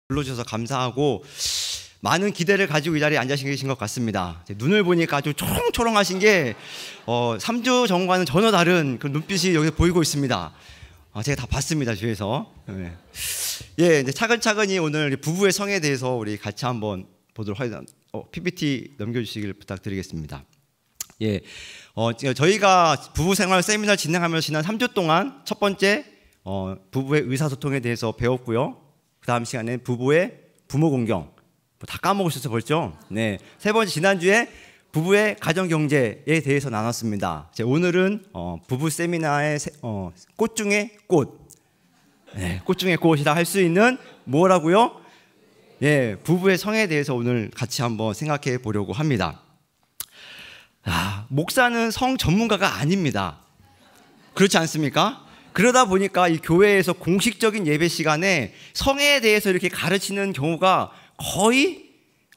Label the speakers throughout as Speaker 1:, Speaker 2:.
Speaker 1: 불러주셔서 감사하고 많은 기대를 가지고 이 자리에 앉아 계신 것 같습니다. 눈을 보니까 아주 초롱초롱하신 게 3주 전과는 전혀 다른 그 눈빛이 여기 보이고 있습니다. 제가 다 봤습니다, 뒤에서. 예, 이제 차근차근히 오늘 부부의 성에 대해서 우리 같이 한번 보도록 하겠습니다. PPT 넘겨주시길 부탁드리겠습니다. 예, 저희가 부부 생활 세미나를 진행하면서 지난 3주 동안 첫 번째 부부의 의사소통에 대해서 배웠고요. 그 다음 시간에 부부의 부모 공경, 다 까먹으셔서 벌죠. 네, 세 번째 지난주에 부부의 가정 경제에 대해서 나눴습니다. 오늘은 부부 세미나의 꽃 중에 꽃, 네, 꽃 중에 꽃이라 할 수 있는 뭐라고요? 예, 부부의 성에 대해서 오늘 같이 한번 생각해 보려고 합니다. 목사는 성 전문가가 아닙니다. 그렇지 않습니까? 그러다 보니까 이 교회에서 공식적인 예배 시간에 성에 대해서 이렇게 가르치는 경우가 거의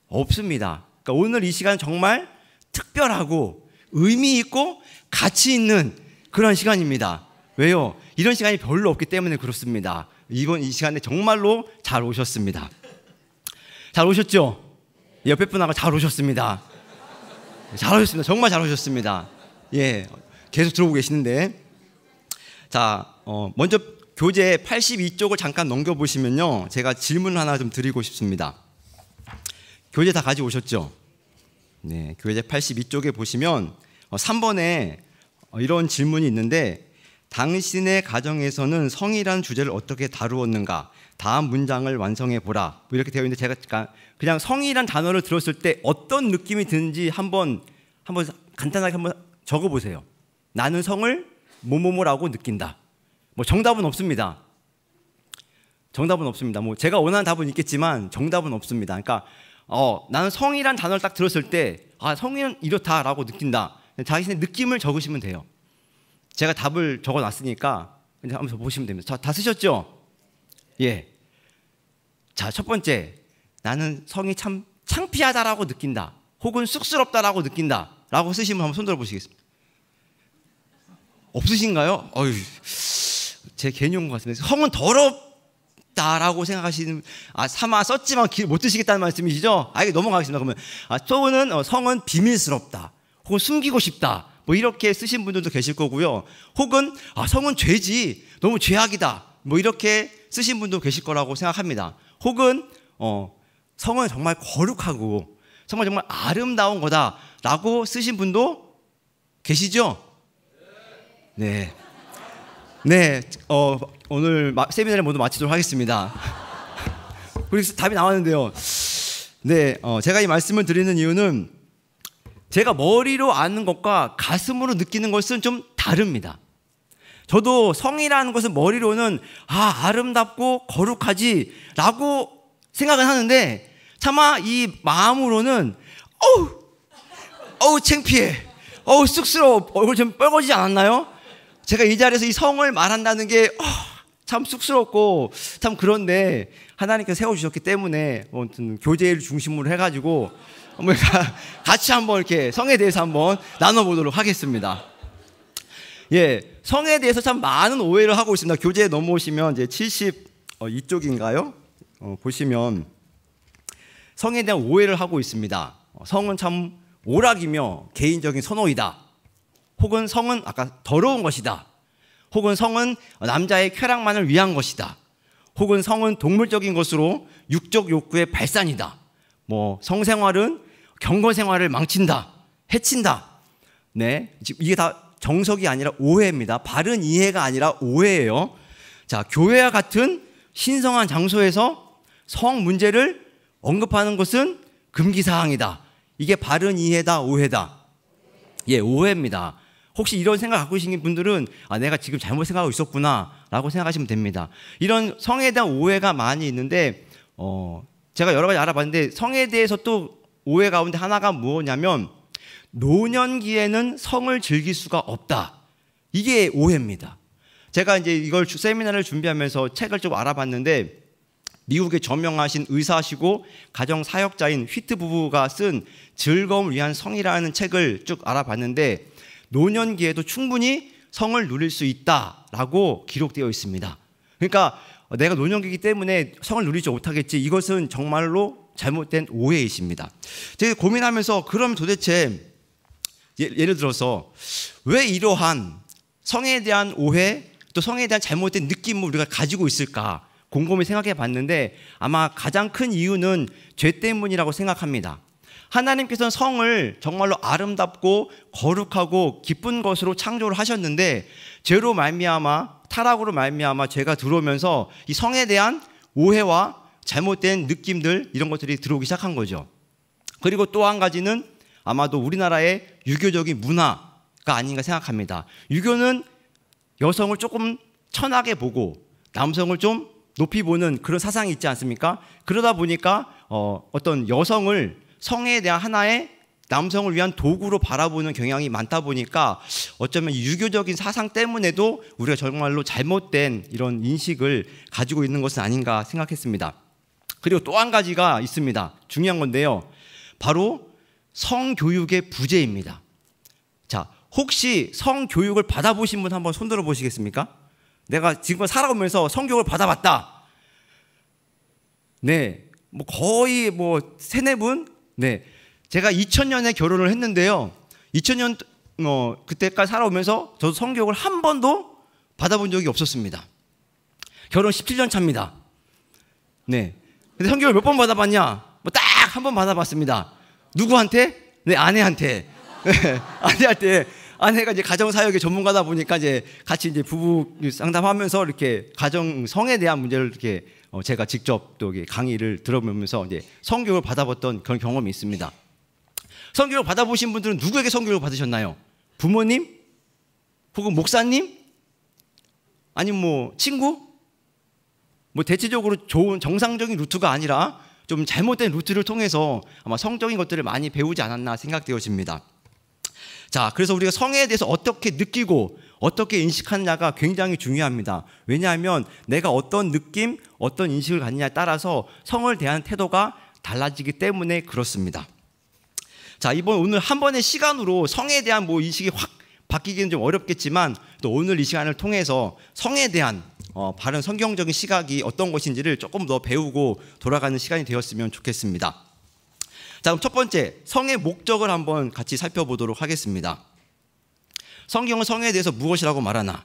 Speaker 1: 없습니다. 그러니까 오늘 이 시간 정말 특별하고 의미 있고 가치 있는 그런 시간입니다. 왜요? 이런 시간이 별로 없기 때문에 그렇습니다. 이번 이 시간에 정말로 잘 오셨습니다. 잘 오셨죠? 옆에 분하고 잘 오셨습니다. 잘 오셨습니다. 정말 잘 오셨습니다. 예, 계속 들어오고 계시는데, 자, 먼저 교재 82쪽을 잠깐 넘겨보시면요, 제가 질문 하나 좀 드리고 싶습니다. 교재 다 가지고 오셨죠? 네, 교재 82쪽에 보시면 3번에 이런 질문이 있는데, 당신의 가정에서는 성이라는 주제를 어떻게 다루었는가? 다음 문장을 완성해 보라. 뭐 이렇게 되어 있는데, 제가 그냥 성이란 단어를 들었을 때 어떤 느낌이 드는지 한번 간단하게 한번 적어보세요. 나는 성을 뭐뭐뭐라고 느낀다. 뭐 정답은 없습니다. 정답은 없습니다. 뭐 제가 원하는 답은 있겠지만 정답은 없습니다. 그러니까 나는 성이란 단어를 딱 들었을 때 성은 이렇다라고 느낀다. 자신의 느낌을 적으시면 돼요. 제가 답을 적어놨으니까 이제 한번 보시면 됩니다. 다 쓰셨죠? 예. 자, 첫 번째, 나는 성이 참 창피하다라고 느낀다. 혹은 쑥스럽다라고 느낀다라고 쓰시면 한번 손 들어보시겠습니다. 없으신가요? 제 괜히 온 것 같습니다. 성은 더럽다라고 생각하시는, 사마 썼지만 못 드시겠다는 말씀이시죠? 이게 넘어가겠습니다. 그러면 성은 비밀스럽다, 혹은 숨기고 싶다, 뭐 이렇게 쓰신 분들도 계실 거고요. 혹은 성은 죄지, 너무 죄악이다, 뭐 이렇게 쓰신 분도 계실 거라고 생각합니다. 혹은 성은 정말 거룩하고 정말 아름다운 거다라고 쓰신 분도 계시죠? 네. 네, 오늘 세미나를 모두 마치도록 하겠습니다. 그래서 답이 나왔는데요. 네, 제가 이 말씀을 드리는 이유는 제가 머리로 아는 것과 가슴으로 느끼는 것은 좀 다릅니다. 저도 성이라는 것은 머리로는 아름답고 거룩하지 라고 생각은 하는데, 차마 이 마음으로는 창피해, 쑥스러워, 얼굴 좀 뻘거지지 않았나요? 제가 이 자리에서 이 성을 말한다는 게 참 쑥스럽고 참 그런데, 하나님께서 세워주셨기 때문에 교제를 중심으로 해가지고 같이 한번 이렇게 성에 대해서 한번 나눠보도록 하겠습니다. 예, 성에 대해서 참 많은 오해를 하고 있습니다. 교재에 넘어오시면 이제 72쪽인가요? 보시면 성에 대한 오해를 하고 있습니다. 성은 참 오락이며 개인적인 선호이다. 혹은 성은 더러운 것이다. 혹은 성은 남자의 쾌락만을 위한 것이다. 혹은 성은 동물적인 것으로 육적 욕구의 발산이다. 뭐 성생활은 경건생활을 망친다, 해친다. 네, 이게 다 정석이 아니라 오해입니다. 바른 이해가 아니라 오해예요. 자, 교회와 같은 신성한 장소에서 성 문제를 언급하는 것은 금기사항이다. 이게 바른 이해다, 오해다? 예, 오해입니다. 혹시 이런 생각 갖고 계신 분들은 내가 지금 잘못 생각하고 있었구나 라고 생각하시면 됩니다. 이런 성에 대한 오해가 많이 있는데, 제가 여러 가지 알아봤는데, 성에 대해서 또 오해 가운데 하나가 뭐냐면, 노년기에는 성을 즐길 수가 없다. 이게 오해입니다. 제가 이제 이걸 세미나를 준비하면서 책을 좀 알아봤는데, 미국의 저명하신 의사시고 가정 사역자인 휘트 부부가 쓴 즐거움을 위한 성이라는 책을 쭉 알아봤는데, 노년기에도 충분히 성을 누릴 수 있다라고 기록되어 있습니다. 그러니까 내가 노년기이기 때문에 성을 누리지 못하겠지. 이것은 정말로 잘못된 오해이십니다. 제가 고민하면서 그럼 도대체 예를 들어서 왜 이러한 성에 대한 오해 또 성에 대한 잘못된 느낌을 우리가 가지고 있을까 곰곰이 생각해 봤는데 아마 가장 큰 이유는 죄 때문이라고 생각합니다. 하나님께서는 성을 정말로 아름답고 거룩하고 기쁜 것으로 창조를 하셨는데 죄로 말미암아 타락으로 말미암아 죄가 들어오면서 이 성에 대한 오해와 잘못된 느낌들 이런 것들이 들어오기 시작한 거죠. 그리고 또 한 가지는 아마도 우리나라의 유교적인 문화가 아닌가 생각합니다. 유교는 여성을 조금 천하게 보고 남성을 좀 높이 보는 그런 사상이 있지 않습니까? 그러다 보니까 어떤 여성을 성에 대한 하나의 남성을 위한 도구로 바라보는 경향이 많다 보니까 어쩌면 유교적인 사상 때문에도 우리가 정말로 잘못된 이런 인식을 가지고 있는 것은 아닌가 생각했습니다. 그리고 또 한 가지가 있습니다. 중요한 건데요. 바로 성교육의 부재입니다. 자, 혹시 성교육을 받아보신 분 한번 손들어 보시겠습니까? 내가 지금 살아오면서 성교육을 받아봤다. 네, 뭐 거의 뭐 세네 분? 네, 제가 2000년에 결혼을 했는데요. 2000년 그때까지 살아오면서 저도 성교육을 한 번도 받아본 적이 없었습니다. 결혼 17년 차입니다. 네, 근데 성교육을 몇 번 받아봤냐? 뭐 딱 한 번 받아봤습니다. 누구한테? 네, 아내한테. 네, 아내한테. 아내가 이제 가정사역의 전문가다 보니까 이제 같이 이제 부부 상담하면서 이렇게 가정성에 대한 문제를 이렇게 제가 직접 또 강의를 들어보면서 이제 성교육을 받아봤던 그런 경험이 있습니다. 성교육 받아보신 분들은 누구에게 성교육을 받으셨나요? 부모님? 혹은 목사님? 아니면 뭐 친구? 뭐 대체적으로 좋은 정상적인 루트가 아니라 좀 잘못된 루트를 통해서 아마 성적인 것들을 많이 배우지 않았나 생각되어집니다. 자, 그래서 우리가 성에 대해서 어떻게 느끼고 어떻게 인식하느냐가 굉장히 중요합니다. 왜냐하면 내가 어떤 느낌, 어떤 인식을 갖느냐에 따라서 성을 대하는 태도가 달라지기 때문에 그렇습니다. 자, 오늘 한 번의 시간으로 성에 대한 뭐 인식이 확 바뀌기는 좀 어렵겠지만 또 오늘 이 시간을 통해서 성에 대한 바른 성경적인 시각이 어떤 것인지를 조금 더 배우고 돌아가는 시간이 되었으면 좋겠습니다. 자, 그럼 첫 번째 성의 목적을 한번 같이 살펴보도록 하겠습니다. 성경은 성에 대해서 무엇이라고 말하나?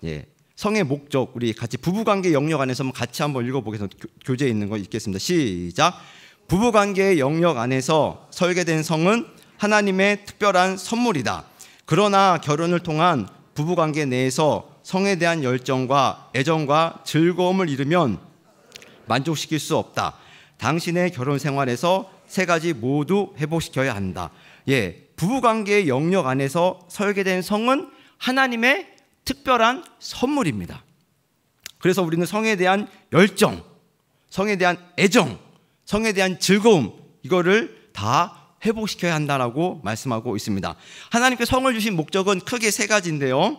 Speaker 1: 예, 성의 목적 우리 같이 부부관계 영역 안에서 같이 한번 읽어보겠습니다. 교재에 있는 거 읽겠습니다. 시작. 부부관계의 영역 안에서 설계된 성은 하나님의 특별한 선물이다. 그러나 결혼을 통한 부부관계 내에서 성에 대한 열정과 애정과 즐거움을 잃으면 만족시킬 수 없다. 당신의 결혼 생활에서 세 가지 모두 회복시켜야 한다. 예, 부부관계의 영역 안에서 설계된 성은 하나님의 특별한 선물입니다. 그래서 우리는 성에 대한 열정, 성에 대한 애정, 성에 대한 즐거움 이거를 다 회복시켜야 한다라고 말씀하고 있습니다. 하나님께 성을 주신 목적은 크게 세 가지인데요.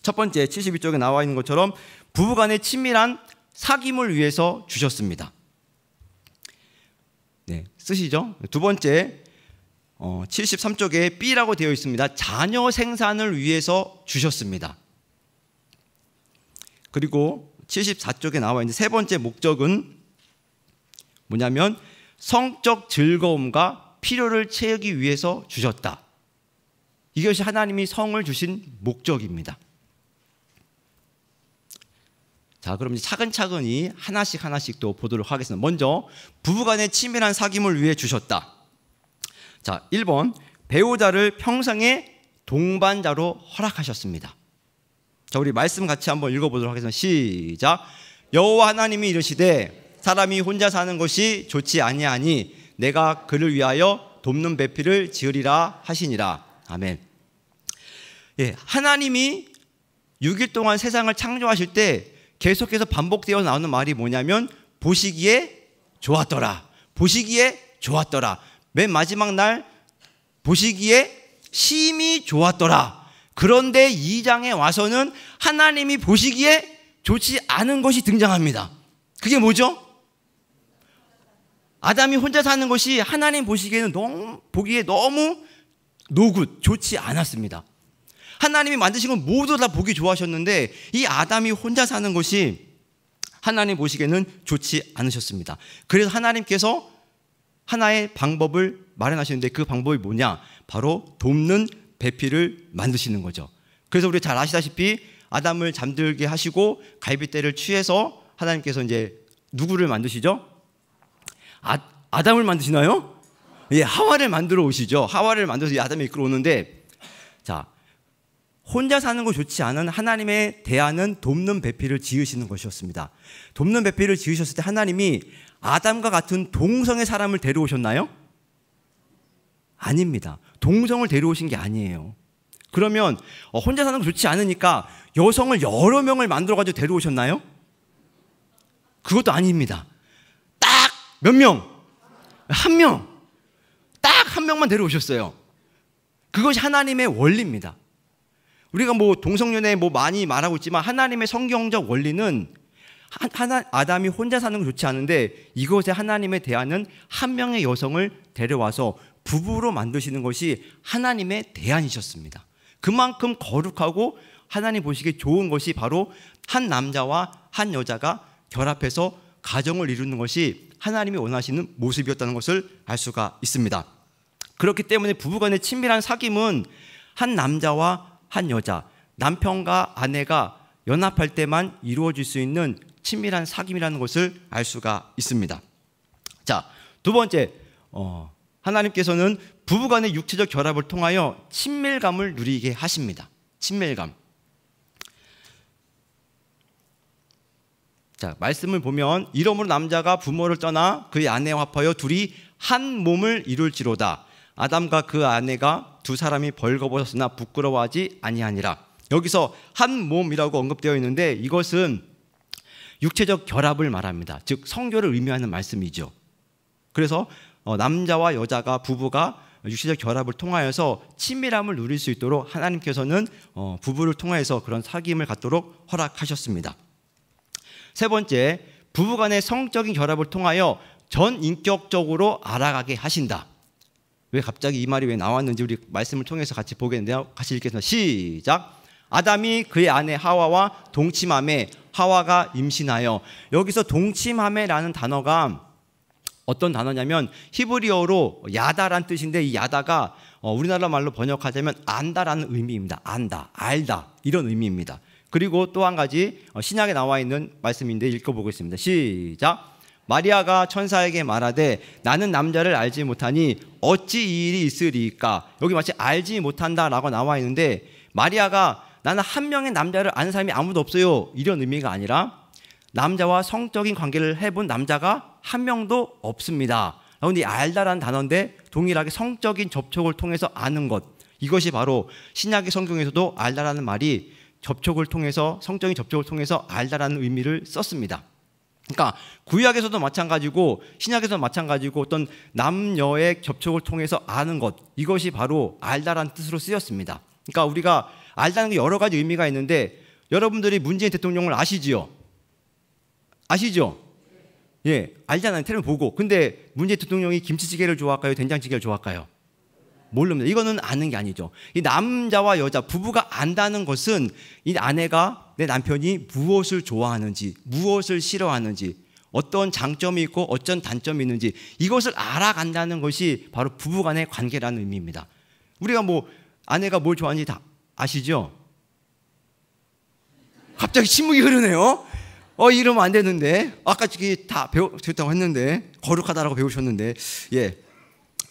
Speaker 1: 첫 번째 72쪽에 나와 있는 것처럼 부부간의 친밀한 사귐을 위해서 주셨습니다. 네, 쓰시죠? 두 번째 73쪽에 B라고 되어 있습니다. 자녀 생산을 위해서 주셨습니다. 그리고 74쪽에 나와 있는 세 번째 목적은 뭐냐면 성적 즐거움과 필요를 채우기 위해서 주셨다. 이것이 하나님이 성을 주신 목적입니다. 자, 그럼 이제 차근차근히 하나씩 또 보도록 하겠습니다. 먼저 부부간의 친밀한 사귐을 위해 주셨다. 자, 1번 배우자를 평생의 동반자로 허락하셨습니다. 자, 우리 말씀 같이 한번 읽어보도록 하겠습니다. 시작. 여호와 하나님이 이르시되 사람이 혼자 사는 것이 좋지 아니하니 내가 그를 위하여 돕는 배필을 지으리라 하시니라. 아멘. 예, 하나님이 6일 동안 세상을 창조하실 때 계속해서 반복되어 나오는 말이 뭐냐면 보시기에 좋았더라. 보시기에 좋았더라. 맨 마지막 날 보시기에 심히 좋았더라. 그런데 2장에 와서는 하나님이 보시기에 좋지 않은 것이 등장합니다. 그게 뭐죠? 아담이 혼자 사는 것이 하나님 보시기에는 보기에 너무 노굿, 좋지 않았습니다. 하나님이 만드신 건 모두 다 보기 좋아하셨는데 이 아담이 혼자 사는 것이 하나님 보시기에는 좋지 않으셨습니다. 그래서 하나님께서 하나의 방법을 마련하시는데 그 방법이 뭐냐? 바로 돕는 배필을 만드시는 거죠. 그래서 우리 잘 아시다시피 아담을 잠들게 하시고 갈빗대를 취해서 하나님께서 이제 누구를 만드시죠? 아담을 만드시나요? 예, 하와를 만들어 오시죠. 하와를 만들어서 아담이 이끌어 오는데, 자, 혼자 사는 거 좋지 않은 하나님의 대안은 돕는 배필을 지으시는 것이었습니다. 돕는 배필을 지으셨을 때 하나님이 아담과 같은 동성의 사람을 데려오셨나요? 아닙니다. 동성을 데려오신 게 아니에요. 그러면 혼자 사는 거 좋지 않으니까 여성을 여러 명을 만들어가지고 데려오셨나요? 그것도 아닙니다. 딱 몇 명? 한 명. 딱 한 명만 데려오셨어요. 그것이 하나님의 원리입니다. 우리가 뭐 동성연애 뭐 많이 말하고 있지만 하나님의 성경적 원리는 아담이 혼자 사는 건 좋지 않은데 이것에 하나님의 대안은 한 명의 여성을 데려와서 부부로 만드시는 것이 하나님의 대안이셨습니다. 그만큼 거룩하고 하나님 보시기에 좋은 것이 바로 한 남자와 한 여자가 결합해서 가정을 이루는 것이 하나님이 원하시는 모습이었다는 것을 알 수가 있습니다. 그렇기 때문에 부부간의 친밀한 사귐은 한 남자와 한 여자, 남편과 아내가 연합할 때만 이루어질 수 있는 친밀한 사귐이라는 것을 알 수가 있습니다. 자, 두 번째, 하나님께서는 부부간의 육체적 결합을 통하여 친밀감을 누리게 하십니다. 친밀감. 자, 말씀을 보면 이러므로 남자가 부모를 떠나 그의 아내와 합하여 둘이 한 몸을 이룰지로다. 아담과 그 아내가 두 사람이 벌거벗었으나 부끄러워하지 아니하니라. 여기서 한 몸이라고 언급되어 있는데 이것은 육체적 결합을 말합니다. 즉 성교를 의미하는 말씀이죠. 그래서 남자와 여자가 부부가 육체적 결합을 통하여서 친밀함을 누릴 수 있도록 하나님께서는 부부를 통해서 그런 사귐을 갖도록 허락하셨습니다. 세 번째, 부부간의 성적인 결합을 통하여 전인격적으로 알아가게 하신다. 왜 갑자기 이 말이 왜 나왔는지 우리 말씀을 통해서 같이 보겠는데요. 같이 읽겠습니다. 시작. 아담이 그의 아내 하와와 동침하매 하와가 임신하여. 여기서 동침하매라는 단어가 어떤 단어냐면 히브리어로 야다란 뜻인데 이 야다가 우리나라 말로 번역하자면 안다라는 의미입니다. 안다, 알다 이런 의미입니다. 그리고 또 한 가지 신약에 나와 있는 말씀인데 읽어보겠습니다. 시작. 마리아가 천사에게 말하되 나는 남자를 알지 못하니 어찌 이 일이 있으리까. 여기 마치 알지 못한다라고 나와 있는데 마리아가 나는 한 명의 남자를 아는 사람이 아무도 없어요 이런 의미가 아니라 남자와 성적인 관계를 해본 남자가 한 명도 없습니다. 그런데 알다라는 단어인데 동일하게 성적인 접촉을 통해서 아는 것, 이것이 바로 신약의 성경에서도 알다라는 말이 접촉을 통해서, 성적인 접촉을 통해서 알다라는 의미를 썼습니다. 그러니까 구약에서도 마찬가지고 신약에서도 마찬가지고 어떤 남녀의 접촉을 통해서 아는 것, 이것이 바로 알다라는 뜻으로 쓰였습니다. 그러니까 우리가 알다는 게 여러 가지 의미가 있는데 여러분들이 문재인 대통령을 아시지요? 아시죠? 예, 알잖아요. 텔레비전 보고. 근데 문재인 대통령이 김치찌개를 좋아할까요? 된장찌개를 좋아할까요? 모릅니다. 이거는 아는 게 아니죠. 이 남자와 여자, 부부가 안다는 것은 이 아내가 내 남편이 무엇을 좋아하는지, 무엇을 싫어하는지, 어떤 장점이 있고 어떤 단점이 있는지 이것을 알아간다는 것이 바로 부부간의 관계라는 의미입니다. 우리가 뭐 아내가 뭘 좋아하는지 다 아시죠? 갑자기 침묵이 흐르네요. 이러면 안 되는데 아까 다 배웠다고 했는데 거룩하다라고 배우셨는데 예,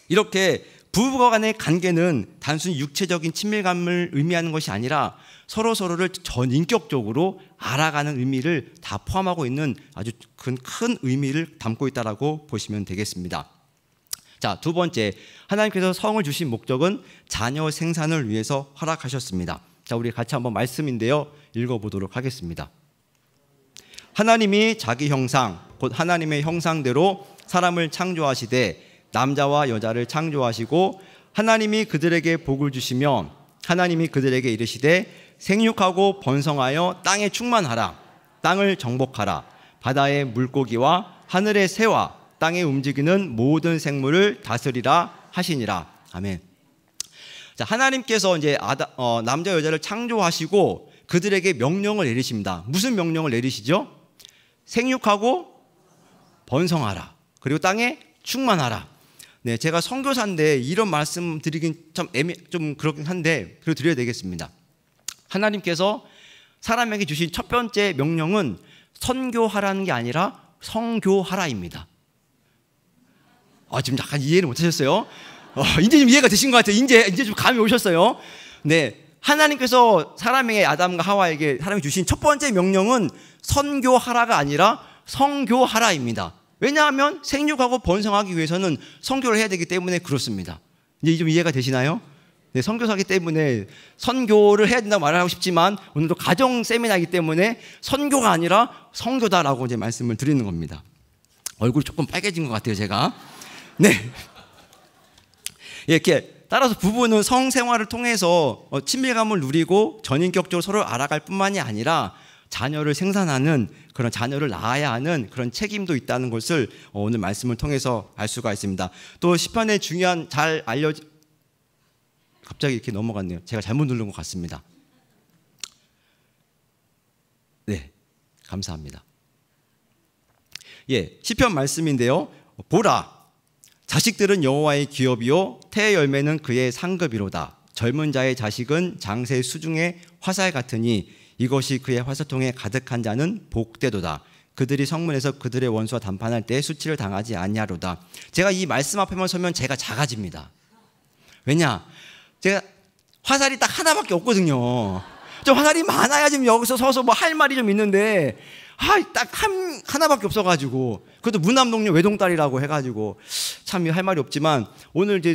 Speaker 1: 이렇게 부부가 간의 관계는 단순히 육체적인 친밀감을 의미하는 것이 아니라 서로서로를 전인격적으로 알아가는 의미를 다 포함하고 있는 아주 큰 의미를 담고 있다고 보시면 되겠습니다. 자, 두 번째, 하나님께서 성을 주신 목적은 자녀 생산을 위해서 허락하셨습니다. 자, 우리 같이 한번 말씀인데요, 읽어보도록 하겠습니다. 하나님이 자기 형상, 곧 하나님의 형상대로 사람을 창조하시되 남자와 여자를 창조하시고 하나님이 그들에게 복을 주시며 하나님이 그들에게 이르시되 생육하고 번성하여 땅에 충만하라. 땅을 정복하라. 바다의 물고기와 하늘의 새와 땅에 움직이는 모든 생물을 다스리라 하시니라. 아멘. 자, 하나님께서 이제 남자 여자를 창조하시고 그들에게 명령을 내리십니다. 무슨 명령을 내리시죠? 생육하고 번성하라. 그리고 땅에 충만하라. 네, 제가 선교사인데 이런 말씀 드리긴 좀 그렇긴 한데 그래도 드려야 되겠습니다. 하나님께서 사람에게 주신 첫 번째 명령은 선교하라는 게 아니라 성교하라입니다. 지금 약간 이해를 못하셨어요? 이제 좀 이해가 되신 것 같아요. 이제 좀 감이 오셨어요. 네, 하나님께서 사람에게 아담과 하와에게 사람이 주신 첫 번째 명령은 선교하라가 아니라 성교하라입니다. 왜냐하면 생육하고 번성하기 위해서는 선교를 해야 되기 때문에 그렇습니다. 이제 좀 이해가 되시나요? 네, 선교사기 때문에 선교를 해야 된다고 말하고 싶지만 오늘도 가정 세미나이기 때문에 선교가 아니라 성교다라고 이제 말씀을 드리는 겁니다. 얼굴이 조금 빨개진 것 같아요, 제가. 네. 이렇게 따라서 부부는 성생활을 통해서 친밀감을 누리고 전인격적으로 서로 알아갈 뿐만이 아니라 자녀를 생산하는 그런 자녀를 낳아야 하는 그런 책임도 있다는 것을 오늘 말씀을 통해서 알 수가 있습니다. 또 시편에 중요한 갑자기 이렇게 넘어갔네요. 제가 잘못 누른 것 같습니다. 네, 감사합니다. 예, 시편 말씀인데요. 보라, 자식들은 여호와의 기업이요 태의 열매는 그의 상급이로다. 젊은 자의 자식은 장새 수중의 화살 같으니 이것이 그의 화살통에 가득한 자는 복되도다. 그들이 성문에서 그들의 원수와 담판할 때 수치를 당하지 아니하로다. 제가 이 말씀 앞에만 서면 제가 작아집니다. 왜냐? 제가 화살이 딱 하나밖에 없거든요. 좀 화살이 많아야 지금 여기서 서서 뭐 할 말이 좀 있는데 딱 하나밖에 없어가지고 그것도 무남동녀 외동딸이라고 해가지고 참 할 말이 없지만 오늘 이제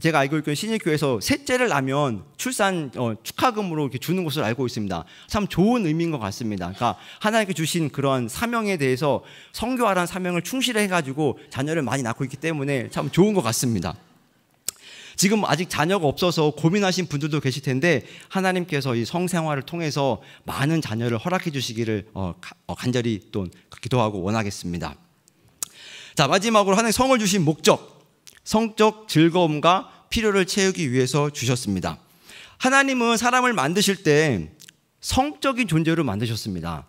Speaker 1: 제가 알고 있기로는 신일교회에서 셋째를 낳으면 출산 축하금으로 이렇게 주는 것을 알고 있습니다. 참 좋은 의미인 것 같습니다. 그러니까 하나님께 주신 그런 사명에 대해서 선교하라는 사명을 충실해 가지고 자녀를 많이 낳고 있기 때문에 참 좋은 것 같습니다. 지금 아직 자녀가 없어서 고민하신 분들도 계실 텐데 하나님께서 이 성생활을 통해서 많은 자녀를 허락해 주시기를 간절히 또 기도하고 원하겠습니다. 자, 마지막으로 하나님 성을 주신 목적, 성적 즐거움과 필요를 채우기 위해서 주셨습니다. 하나님은 사람을 만드실 때 성적인 존재로 만드셨습니다.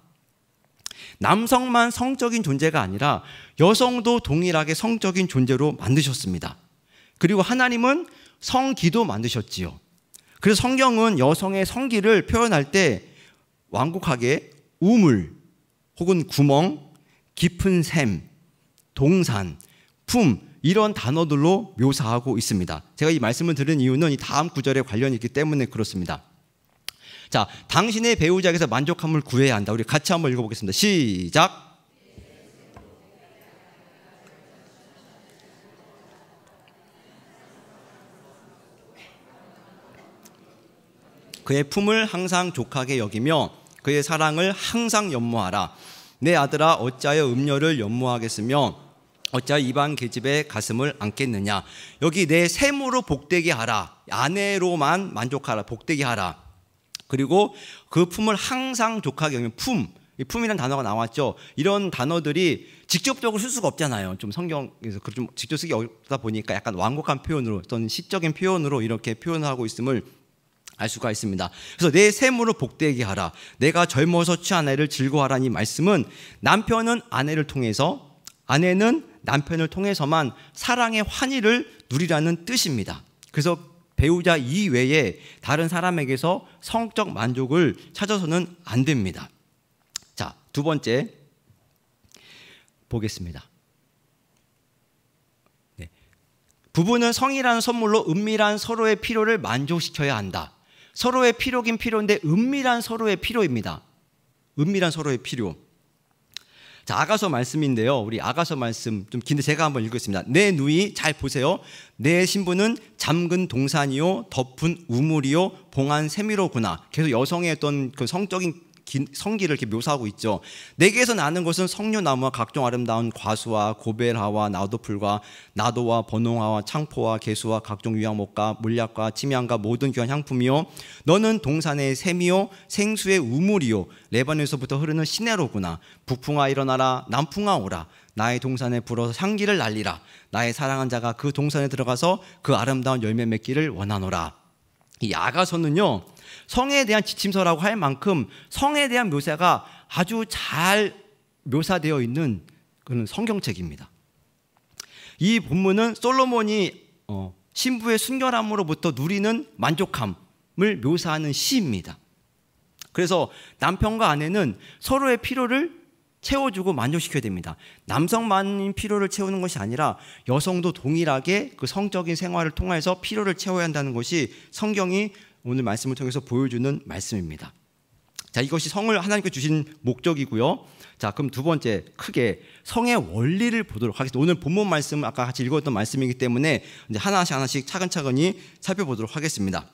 Speaker 1: 남성만 성적인 존재가 아니라 여성도 동일하게 성적인 존재로 만드셨습니다. 그리고 하나님은 성기도 만드셨지요. 그래서 성경은 여성의 성기를 표현할 때 완곡하게 우물 혹은 구멍, 깊은 샘, 동산, 품 이런 단어들로 묘사하고 있습니다. 제가 이 말씀을 드린 이유는 이 다음 구절에 관련이 있기 때문에 그렇습니다. 자, 당신의 배우자에게서 만족함을 구해야 한다. 우리 같이 한번 읽어보겠습니다. 시작. 그의 품을 항상 족하게 여기며 그의 사랑을 항상 연모하라. 내 아들아 어찌하여 음녀를 연모하겠으며 어찌하여 이방 계집의 가슴을 안겠느냐. 여기 내 샘으로 복되게 하라. 아내로만 만족하라. 복되게 하라. 그리고 그 품을 항상 족하게 여기며 이 품이라는 단어가 나왔죠. 이런 단어들이 직접적으로 쓸 수가 없잖아요. 좀 성경에서 좀 직접 쓰기 어렵다 보니까 약간 완곡한 표현으로 또는 시적인 표현으로 이렇게 표현하고 있음을 알 수가 있습니다. 그래서 내 샘으로 복되게 하라. 내가 젊어서 취한 아내를 즐거워하라는 이 말씀은 남편은 아내를 통해서, 아내는 남편을 통해서만 사랑의 환희를 누리라는 뜻입니다. 그래서 배우자 이외에 다른 사람에게서 성적 만족을 찾아서는 안 됩니다. 자, 두 번째 보겠습니다. 네. 부부는 성이라는 선물로 은밀한 서로의 필요를 만족시켜야 한다. 서로의 필요긴 필요인데 은밀한 서로의 필요입니다. 은밀한 서로의 필요. 자, 아가서 말씀인데요. 우리 아가서 말씀 좀 긴데 제가 한번 읽겠습니다. 내 누이 잘 보세요. 내 신부는 잠근 동산이요 덮은 우물이요 봉한 세미로구나. 계속 여성의 어떤 그 성적인 성기를 이렇게 묘사하고 있죠. 내게서 나는 것은 석류나무와 각종 아름다운 과수와 고벨하와 나도풀과 나도와 번홍화와 창포와 개수와 각종 유향목과 물약과 침향과 모든 귀한 향품이요 너는 동산의 샘이요 생수의 우물이요 레바논에서부터 흐르는 시내로구나. 북풍아 일어나라. 남풍아 오라. 나의 동산에 불어서 향기를 날리라. 나의 사랑한 자가 그 동산에 들어가서 그 아름다운 열매 맺기를 원하노라. 이 아가서는요 성에 대한 지침서라고 할 만큼 성에 대한 묘사가 아주 잘 묘사되어 있는 그런 성경책입니다. 이 본문은 솔로몬이 신부의 순결함으로부터 누리는 만족함을 묘사하는 시입니다. 그래서 남편과 아내는 서로의 필요를 채워주고 만족시켜야 됩니다. 남성만이 필요를 채우는 것이 아니라 여성도 동일하게 그 성적인 생활을 통해서 필요를 채워야 한다는 것이 성경이 오늘 말씀을 통해서 보여주는 말씀입니다. 자, 이것이 성을 하나님께 주신 목적이고요. 자, 그럼 두 번째 크게 성의 원리를 보도록 하겠습니다. 오늘 본문 말씀은 아까 같이 읽었던 말씀이기 때문에 이제 하나씩 차근차근히 살펴보도록 하겠습니다.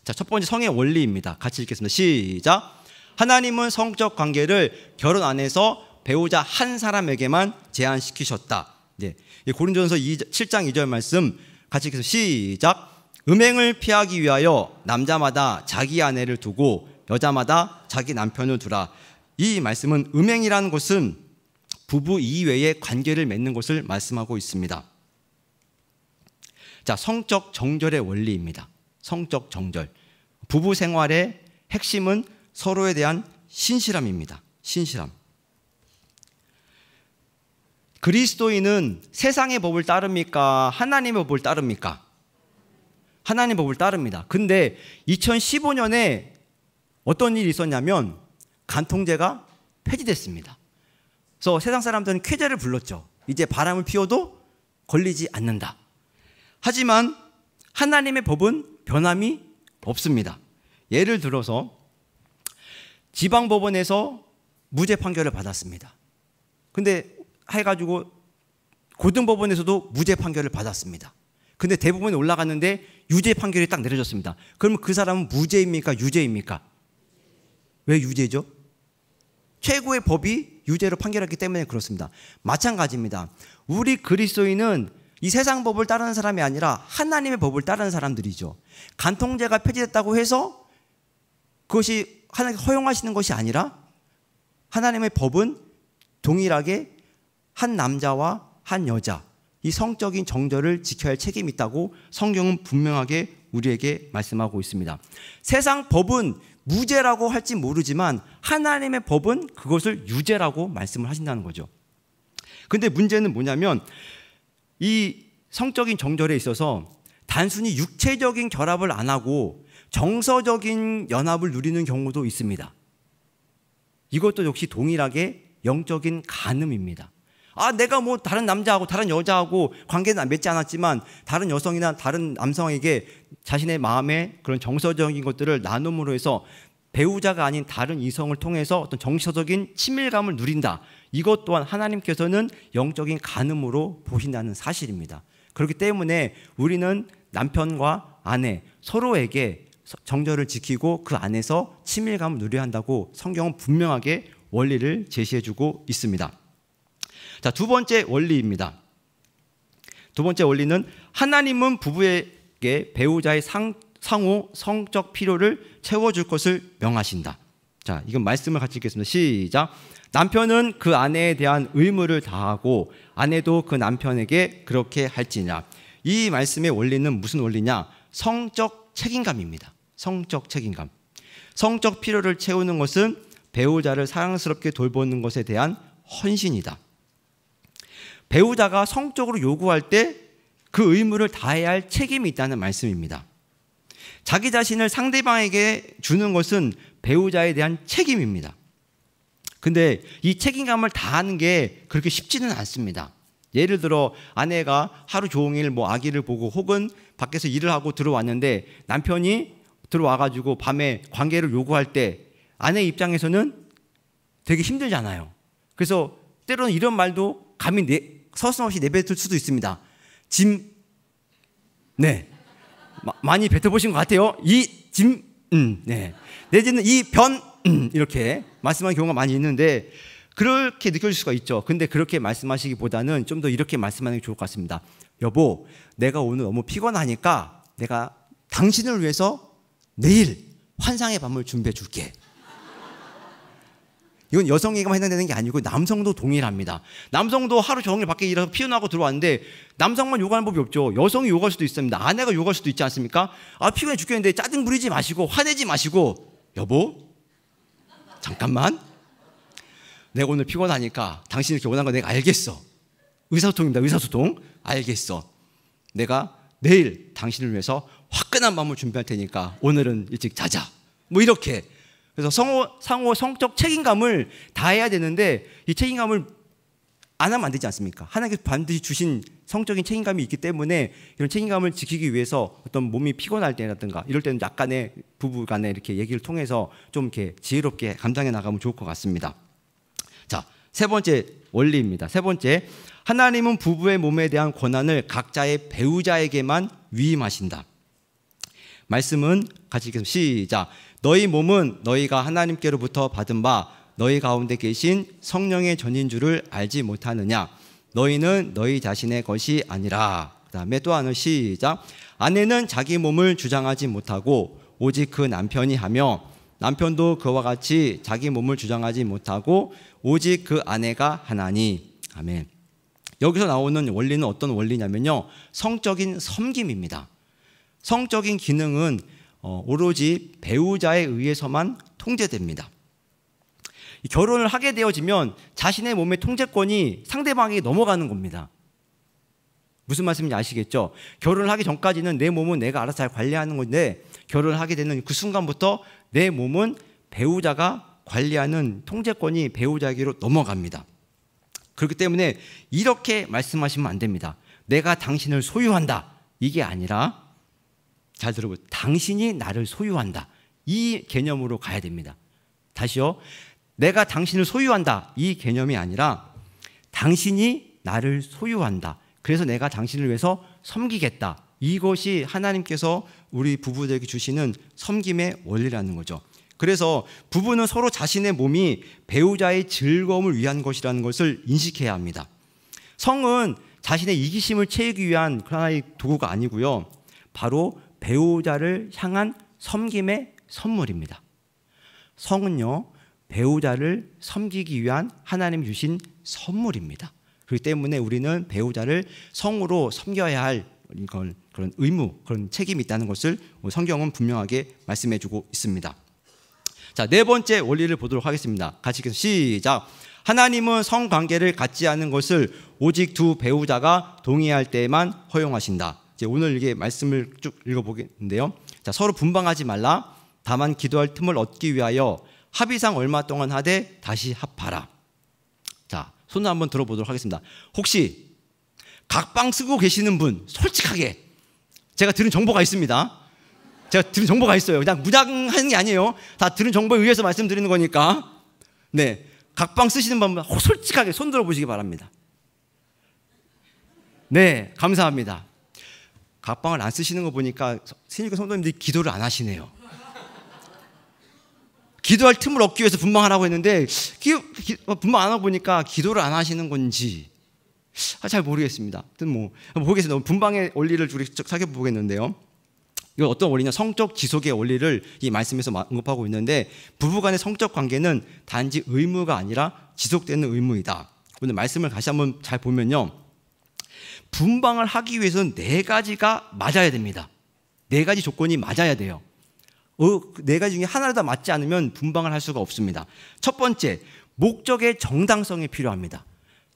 Speaker 1: 자, 첫 번째 성의 원리입니다. 같이 읽겠습니다. 시작. 하나님은 성적 관계를 결혼 안에서 배우자 한 사람에게만 제한시키셨다. 네. 고린도전서 7장 2절 말씀 같이 읽겠습니다. 시작. 음행을 피하기 위하여 남자마다 자기 아내를 두고 여자마다 자기 남편을 두라. 이 말씀은 음행이라는 것은 부부 이외의 관계를 맺는 것을 말씀하고 있습니다. 자, 성적 정절의 원리입니다. 성적 정절. 부부 생활의 핵심은 서로에 대한 신실함입니다. 신실함. 그리스도인은 세상의 법을 따릅니까? 하나님의 법을 따릅니까? 하나님의 법을 따릅니다. 근데 2015년에 어떤 일이 있었냐면 간통죄가 폐지됐습니다. 그래서 세상 사람들은 쾌재를 불렀죠. 이제 바람을 피워도 걸리지 않는다. 하지만 하나님의 법은 변함이 없습니다. 예를 들어서 지방법원에서 무죄 판결을 받았습니다. 근데 해가지고 고등법원에서도 무죄 판결을 받았습니다. 근데 대법원에 올라갔는데 유죄 판결이 딱 내려졌습니다. 그러면 그 사람은 무죄입니까? 유죄입니까? 왜 유죄죠? 최고의 법이 유죄로 판결했기 때문에 그렇습니다. 마찬가지입니다. 우리 그리스도인은 이 세상 법을 따르는 사람이 아니라 하나님의 법을 따르는 사람들이죠. 간통죄가 폐지됐다고 해서 그것이 하나님께 허용하시는 것이 아니라 하나님의 법은 동일하게 한 남자와 한 여자, 이 성적인 정절을 지켜야 할 책임이 있다고 성경은 분명하게 우리에게 말씀하고 있습니다. 세상 법은 무죄라고 할지 모르지만 하나님의 법은 그것을 유죄라고 말씀을 하신다는 거죠. 근데 문제는 뭐냐면 이 성적인 정절에 있어서 단순히 육체적인 결합을 안 하고 정서적인 연합을 누리는 경우도 있습니다. 이것도 역시 동일하게 영적인 간음입니다. 내가 뭐 다른 남자하고 다른 여자하고 관계는 맺지 않았지만 다른 여성이나 다른 남성에게 자신의 마음의 그런 정서적인 것들을 나눔으로 해서 배우자가 아닌 다른 이성을 통해서 어떤 정서적인 친밀감을 누린다. 이것 또한 하나님께서는 영적인 간음으로 보신다는 사실입니다. 그렇기 때문에 우리는 남편과 아내 서로에게 정절을 지키고 그 안에서 친밀감을 누려야 한다고 성경은 분명하게 원리를 제시해주고 있습니다. 자, 두 번째 원리입니다. 두 번째 원리는 하나님은 부부에게 배우자의 상호 성적 필요를 채워줄 것을 명하신다. 자, 이건 말씀을 같이 읽겠습니다. 시작. 남편은 그 아내에 대한 의무를 다하고 아내도 그 남편에게 그렇게 할지냐. 이 말씀의 원리는 무슨 원리냐? 성적 책임감입니다. 성적 책임감. 성적 필요를 채우는 것은 배우자를 사랑스럽게 돌보는 것에 대한 헌신이다. 배우자가 성적으로 요구할 때 그 의무를 다해야 할 책임이 있다는 말씀입니다. 자기 자신을 상대방에게 주는 것은 배우자에 대한 책임입니다. 근데 이 책임감을 다하는 게 그렇게 쉽지는 않습니다. 예를 들어 아내가 하루 종일 뭐 아기를 보고 혹은 밖에서 일을 하고 들어왔는데 남편이 들어와가지고 밤에 관계를 요구할 때 아내 입장에서는 되게 힘들잖아요. 그래서 때로는 이런 말도 감히 서슴없이 내뱉을 수도 있습니다. 네. 많이 뱉어보신 것 같아요. 네. 내지는 이렇게 말씀하는 경우가 많이 있는데 그렇게 느껴질 수가 있죠. 근데 그렇게 말씀하시기보다는 좀 더 이렇게 말씀하는 게 좋을 것 같습니다. 여보, 내가 오늘 너무 피곤하니까 내가 당신을 위해서 내일 환상의 밤을 준비해 줄게. 이건 여성에게만 해당되는 게 아니고 남성도 동일합니다. 남성도 하루 종일 밖에 일해서 피곤하고 들어왔는데 남성만 요구하는 법이 없죠. 여성이 요구할 수도 있습니다. 아내가 요구할 수도 있지 않습니까? 피곤해 죽겠는데 짜증 부리지 마시고 화내지 마시고 여보 잠깐만 내가 오늘 피곤하니까 당신이 이렇게 원하는 거 내가 알겠어. 의사소통입니다. 의사소통. 알겠어. 내가 내일 당신을 위해서 화끈한 마음을 준비할 테니까 오늘은 일찍 자자. 뭐 이렇게. 그래서 상호 성적 책임감을 다해야 되는데 이 책임감을 안 하면 안 되지 않습니까? 하나님께서 반드시 주신 성적인 책임감이 있기 때문에 이런 책임감을 지키기 위해서 어떤 몸이 피곤할 때라든가 이럴 때는 약간의 부부 간에 이렇게 얘기를 통해서 좀 이렇게 지혜롭게 감당해 나가면 좋을 것 같습니다. 자, 세 번째 원리입니다. 세 번째, 하나님은 부부의 몸에 대한 권한을 각자의 배우자에게만 위임하신다. 말씀은 같이 읽겠습니다. 시작. 너희 몸은 너희가 하나님께로부터 받은 바 너희 가운데 계신 성령의 전인 줄을 알지 못하느냐. 너희는 너희 자신의 것이 아니라. 그 다음에 또 하나 시작. 아내는 자기 몸을 주장하지 못하고 오직 그 남편이 하며 남편도 그와 같이 자기 몸을 주장하지 못하고 오직 그 아내가 하나니. 아멘. 여기서 나오는 원리는 어떤 원리냐면요, 성적인 섬김입니다. 성적인 기능은 오로지 배우자에 의해서만 통제됩니다. 결혼을 하게 되어지면 자신의 몸의 통제권이 상대방에게 넘어가는 겁니다. 무슨 말씀인지 아시겠죠? 결혼을 하기 전까지는 내 몸은 내가 알아서 잘 관리하는 건데 결혼을 하게 되는 그 순간부터 내 몸은 배우자가 관리하는 통제권이 배우자에게로 넘어갑니다. 그렇기 때문에 이렇게 말씀하시면 안 됩니다. 내가 당신을 소유한다. 이게 아니라, 잘 들어보세요. 당신이 나를 소유한다. 이 개념으로 가야 됩니다. 다시요. 내가 당신을 소유한다. 이 개념이 아니라 당신이 나를 소유한다. 그래서 내가 당신을 위해서 섬기겠다. 이것이 하나님께서 우리 부부들에게 주시는 섬김의 원리라는 거죠. 그래서 부부는 서로 자신의 몸이 배우자의 즐거움을 위한 것이라는 것을 인식해야 합니다. 성은 자신의 이기심을 채우기 위한 하나의 도구가 아니고요, 바로 배우자를 향한 섬김의 선물입니다. 성은요, 배우자를 섬기기 위한 하나님 주신 선물입니다. 그렇기 때문에 우리는 배우자를 성으로 섬겨야 할 그런 의무, 그런 책임이 있다는 것을 성경은 분명하게 말씀해주고 있습니다. 자, 네 번째 원리를 보도록 하겠습니다. 같이 시작. 하나님은 성관계를 갖지 않은 것을 오직 두 배우자가 동의할 때에만 허용하신다. 이제 오늘 이게 말씀을 쭉 읽어보겠는데요. 자, 서로 분방하지 말라. 다만 기도할 틈을 얻기 위하여 합의상 얼마 동안 하되 다시 합하라. 자, 손을 한번 들어보도록 하겠습니다. 혹시 각방 쓰고 계시는 분 솔직하게, 제가 들은 정보가 있습니다. 제가 들은 정보가 있어요. 그냥 무장하는 게 아니에요. 다 들은 정보에 의해서 말씀드리는 거니까. 네, 각방 쓰시는 분 솔직하게 손 들어보시기 바랍니다. 네, 감사합니다. 각방을 안 쓰시는 거 보니까 신일교 성도님들이 기도를 안 하시네요. 기도할 틈을 얻기 위해서 분방하라고 했는데 분방 안 하고 보니까 기도를 안 하시는 건지 잘 모르겠습니다. 뭐 보겠습니다. 분방의 원리를 우리 살펴보겠는데요. 이건 어떤 원리냐? 성적 지속의 원리를 이 말씀에서 언급하고 있는데, 부부간의 성적 관계는 단지 의무가 아니라 지속되는 의무이다. 오늘 말씀을 다시 한번 잘 보면요, 분방을 하기 위해서는 네 가지가 맞아야 됩니다. 네 가지 조건이 맞아야 돼요. 네 가지 중에 하나라도 맞지 않으면 분방을 할 수가 없습니다. 첫 번째, 목적의 정당성이 필요합니다.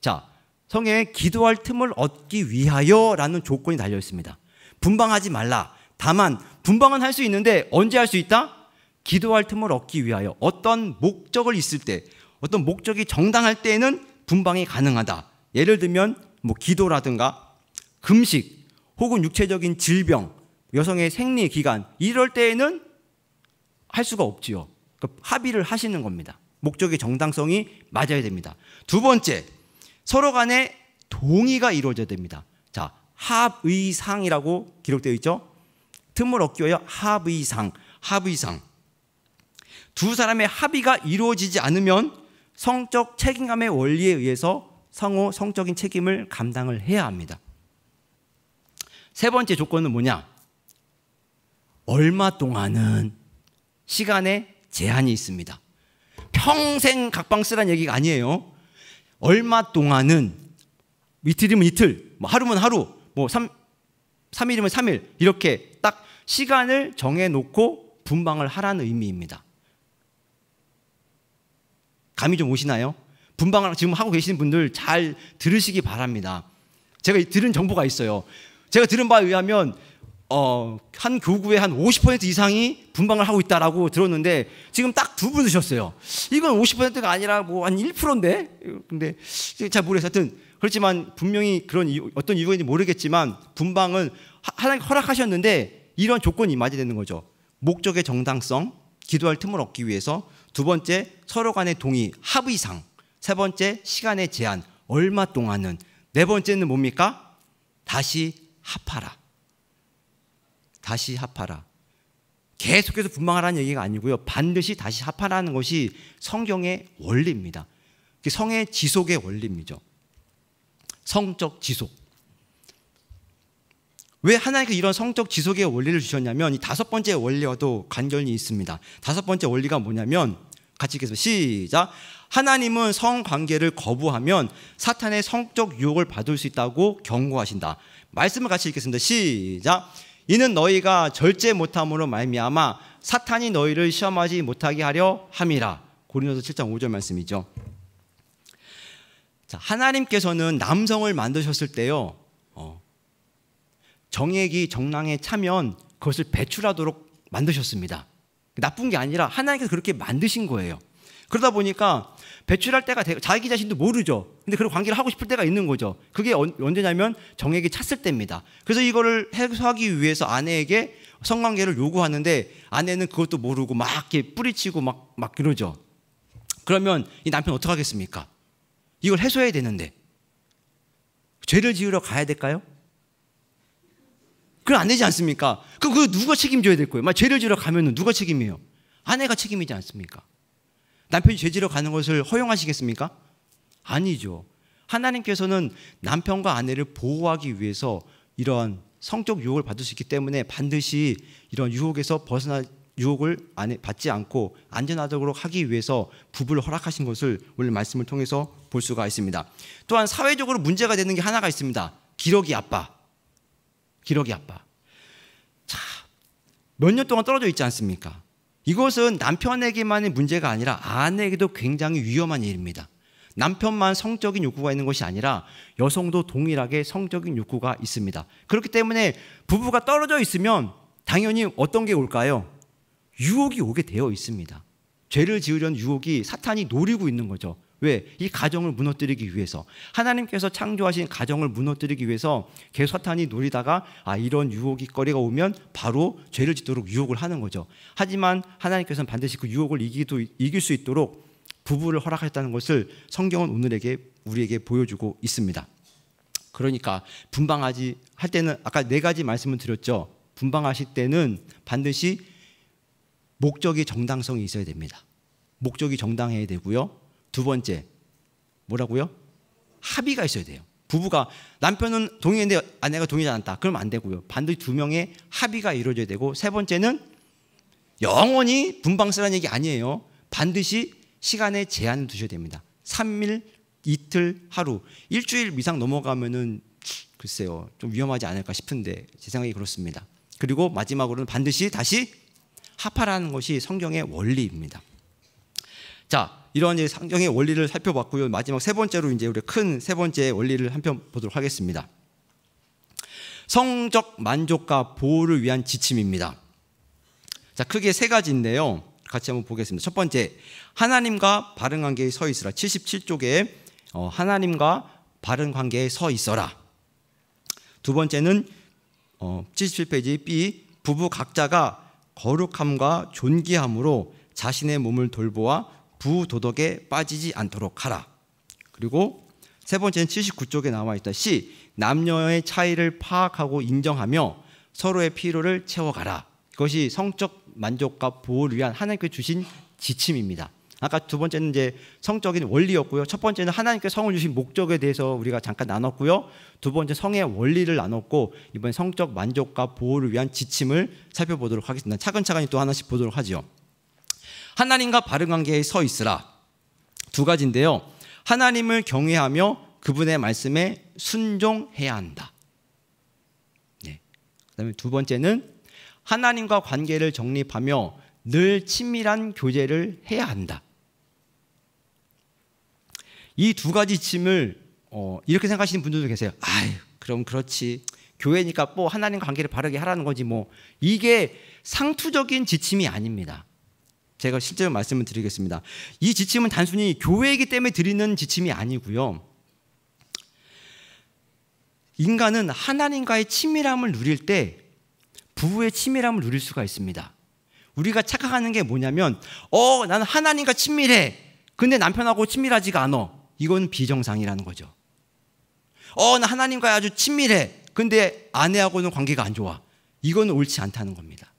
Speaker 1: 자, 성경에 기도할 틈을 얻기 위하여라는 조건이 달려 있습니다. 분방하지 말라. 다만 분방은 할 수 있는데 언제 할 수 있다? 기도할 틈을 얻기 위하여. 어떤 목적을 있을 때, 어떤 목적이 정당할 때에는 분방이 가능하다. 예를 들면 뭐 기도라든가 금식 혹은 육체적인 질병, 여성의 생리 기간, 이럴 때에는 할 수가 없지요. 그러니까 합의를 하시는 겁니다. 목적의 정당성이 맞아야 됩니다. 두 번째, 서로 간에 동의가 이루어져야 됩니다. 자, 합의상이라고 기록되어 있죠. 틈을 얻기 위하여 합의상. 두 사람의 합의가 이루어지지 않으면 성적 책임감의 원리에 의해서 상호 성적인 책임을 감당을 해야 합니다. 세 번째 조건은 뭐냐? 얼마 동안은 시간에 제한이 있습니다. 평생 각방 쓰라는 얘기가 아니에요. 얼마 동안은, 이틀이면 이틀, 뭐 하루면 하루, 뭐 3일이면 3일, 이렇게 딱 시간을 정해놓고 분방을 하라는 의미입니다. 감이 좀 오시나요? 분방을 지금 하고 계시는 분들 잘 들으시기 바랍니다. 제가 들은 정보가 있어요. 제가 들은 바에 의하면 한 교구의 한 50% 이상이 분방을 하고 있다라고 들었는데 지금 딱 두 분 드셨어요. 이건 50%가 아니라 뭐 한 1%인데, 근데 잘 모르겠어요. 하여튼 그렇지만 분명히 그런 어떤 이유인지 모르겠지만 분방은 하나님 허락하셨는데 이런 조건이 맞아야 되는 거죠. 목적의 정당성, 기도할 틈을 얻기 위해서. 두 번째, 서로 간의 동의, 합의상. 세 번째, 시간의 제한, 얼마 동안은. 네 번째는 뭡니까? 다시 합하라. 다시 합하라. 계속해서 분방하라는 얘기가 아니고요. 반드시 다시 합하라는 것이 성경의 원리입니다. 성의 지속의 원리입니다. 성적 지속. 왜 하나님께서 이런 성적 지속의 원리를 주셨냐면 이 다섯 번째 원리와도 관련이 있습니다. 다섯 번째 원리가 뭐냐면 같이 읽겠습니다. 시작. 하나님은 성관계를 거부하면 사탄의 성적 유혹을 받을 수 있다고 경고하신다. 말씀을 같이 읽겠습니다. 시작. 이는 너희가 절제 못함으로 말미암아 사탄이 너희를 시험하지 못하게 하려 함이라. 고린도서 7장 5절 말씀이죠. 자, 하나님께서는 남성을 만드셨을 때요, 정액이 정랑에 차면 그것을 배출하도록 만드셨습니다. 나쁜 게 아니라 하나님께서 그렇게 만드신 거예요. 그러다 보니까 배출할 때가 자기 자신도 모르죠. 근데 그런 관계를 하고 싶을 때가 있는 거죠. 그게 언제냐면 정액이 찼을 때입니다. 그래서 이거를 해소하기 위해서 아내에게 성관계를 요구하는데 아내는 그것도 모르고 막 이렇게 뿌리치고 막 그러죠. 그러면 이 남편 어떻게 하겠습니까? 이걸 해소해야 되는데 죄를 지으러 가야 될까요? 그럼 안 되지 않습니까? 그럼 그 누가 책임져야 될 거예요? 죄를 지으러 가면은 누가 책임이에요? 아내가 책임이지 않습니까? 남편이 죄 지으러 가는 것을 허용하시겠습니까? 아니죠. 하나님께서는 남편과 아내를 보호하기 위해서 이러한 성적 유혹을 받을 수 있기 때문에 반드시 이런 유혹에서 벗어나 유혹을 받지 않고 안전하도록 하기 위해서 부부를 허락하신 것을 오늘 말씀을 통해서 볼 수가 있습니다. 또한 사회적으로 문제가 되는 게 하나가 있습니다. 기러기 아빠. 기러기 아빠. 자, 몇 년 동안 떨어져 있지 않습니까? 이것은 남편에게만의 문제가 아니라 아내에게도 굉장히 위험한 일입니다. 남편만 성적인 욕구가 있는 것이 아니라 여성도 동일하게 성적인 욕구가 있습니다. 그렇기 때문에 부부가 떨어져 있으면 당연히 어떤 게 올까요? 유혹이 오게 되어 있습니다. 죄를 지으려는 유혹이 사탄이 노리고 있는 거죠. 왜? 이 가정을 무너뜨리기 위해서. 하나님께서 창조하신 가정을 무너뜨리기 위해서 계속 사탄이 노리다가 이런 유혹이 거리가 오면 바로 죄를 짓도록 유혹을 하는 거죠. 하지만 하나님께서는 반드시 그 유혹을 이길 수 있도록 부부를 허락했다는 것을 성경은 우리에게 보여주고 있습니다. 그러니까 분방하지 할 때는 아까 네 가지 말씀을 드렸죠. 분방하실 때는 반드시 목적이 정당성이 있어야 됩니다. 목적이 정당해야 되고요. 두 번째, 뭐라고요? 합의가 있어야 돼요. 부부가 남편은 동의했는데 아내가 동의하지 않았다. 그러면 안 되고요. 반드시 두 명의 합의가 이루어져야 되고, 세 번째는 영원히 분방쓰라는 얘기 아니에요. 반드시 시간에 제한을 두셔야 됩니다. 3일, 이틀, 하루, 일주일 이상 넘어가면은 글쎄요, 좀 위험하지 않을까 싶은데 제 생각이 그렇습니다. 그리고 마지막으로는 반드시 다시 합하라는 것이 성경의 원리입니다. 자, 이런 이제 성경의 원리를 살펴봤고요. 마지막 세 번째로 이제 우리 큰 세 번째 원리를 한편 보도록 하겠습니다. 성적 만족과 보호를 위한 지침입니다. 자, 크게 세 가지인데요. 같이 한번 보겠습니다. 첫 번째, 하나님과 바른 관계에 서 있으라. 77쪽에 하나님과 바른 관계에 서 있어라. 두 번째는 77페이지 B, 부부 각자가 거룩함과 존귀함으로 자신의 몸을 돌보아 부도덕에 빠지지 않도록 하라. 그리고 세 번째는 79쪽에 나와 있다. C, 남녀의 차이를 파악하고 인정하며 서로의 필요를 채워가라. 이것이 성적 만족과 보호를 위한 하나님께서 주신 지침입니다. 아까 두 번째는 이제 성적인 원리였고요. 첫 번째는 하나님께서 성을 주신 목적에 대해서 우리가 잠깐 나눴고요. 두 번째 성의 원리를 나눴고, 이번에 성적 만족과 보호를 위한 지침을 살펴보도록 하겠습니다. 차근차근히 또 하나씩 보도록 하죠. 하나님과 바른 관계에 서 있으라. 두 가지인데요. 하나님을 경외하며 그분의 말씀에 순종해야 한다. 네. 그다음에 두 번째는 하나님과 관계를 정립하며 늘 친밀한 교제를 해야 한다. 이 두 가지 지침을 이렇게 생각하시는 분들도 계세요. 아유, 그럼 그렇지. 교회니까 뭐 하나님 관계를 바르게 하라는 거지 뭐. 이게 상투적인 지침이 아닙니다. 제가 실제로 말씀을 드리겠습니다. 이 지침은 단순히 교회이기 때문에 드리는 지침이 아니고요. 인간은 하나님과의 친밀함을 누릴 때 부부의 친밀함을 누릴 수가 있습니다. 우리가 착각하는 게 뭐냐면 나는 하나님과 친밀해. 근데 남편하고 친밀하지가 않아. 이건 비정상이라는 거죠. 나 하나님과 아주 친밀해. 근데 아내하고는 관계가 안 좋아. 이건 옳지 않다는 겁니다.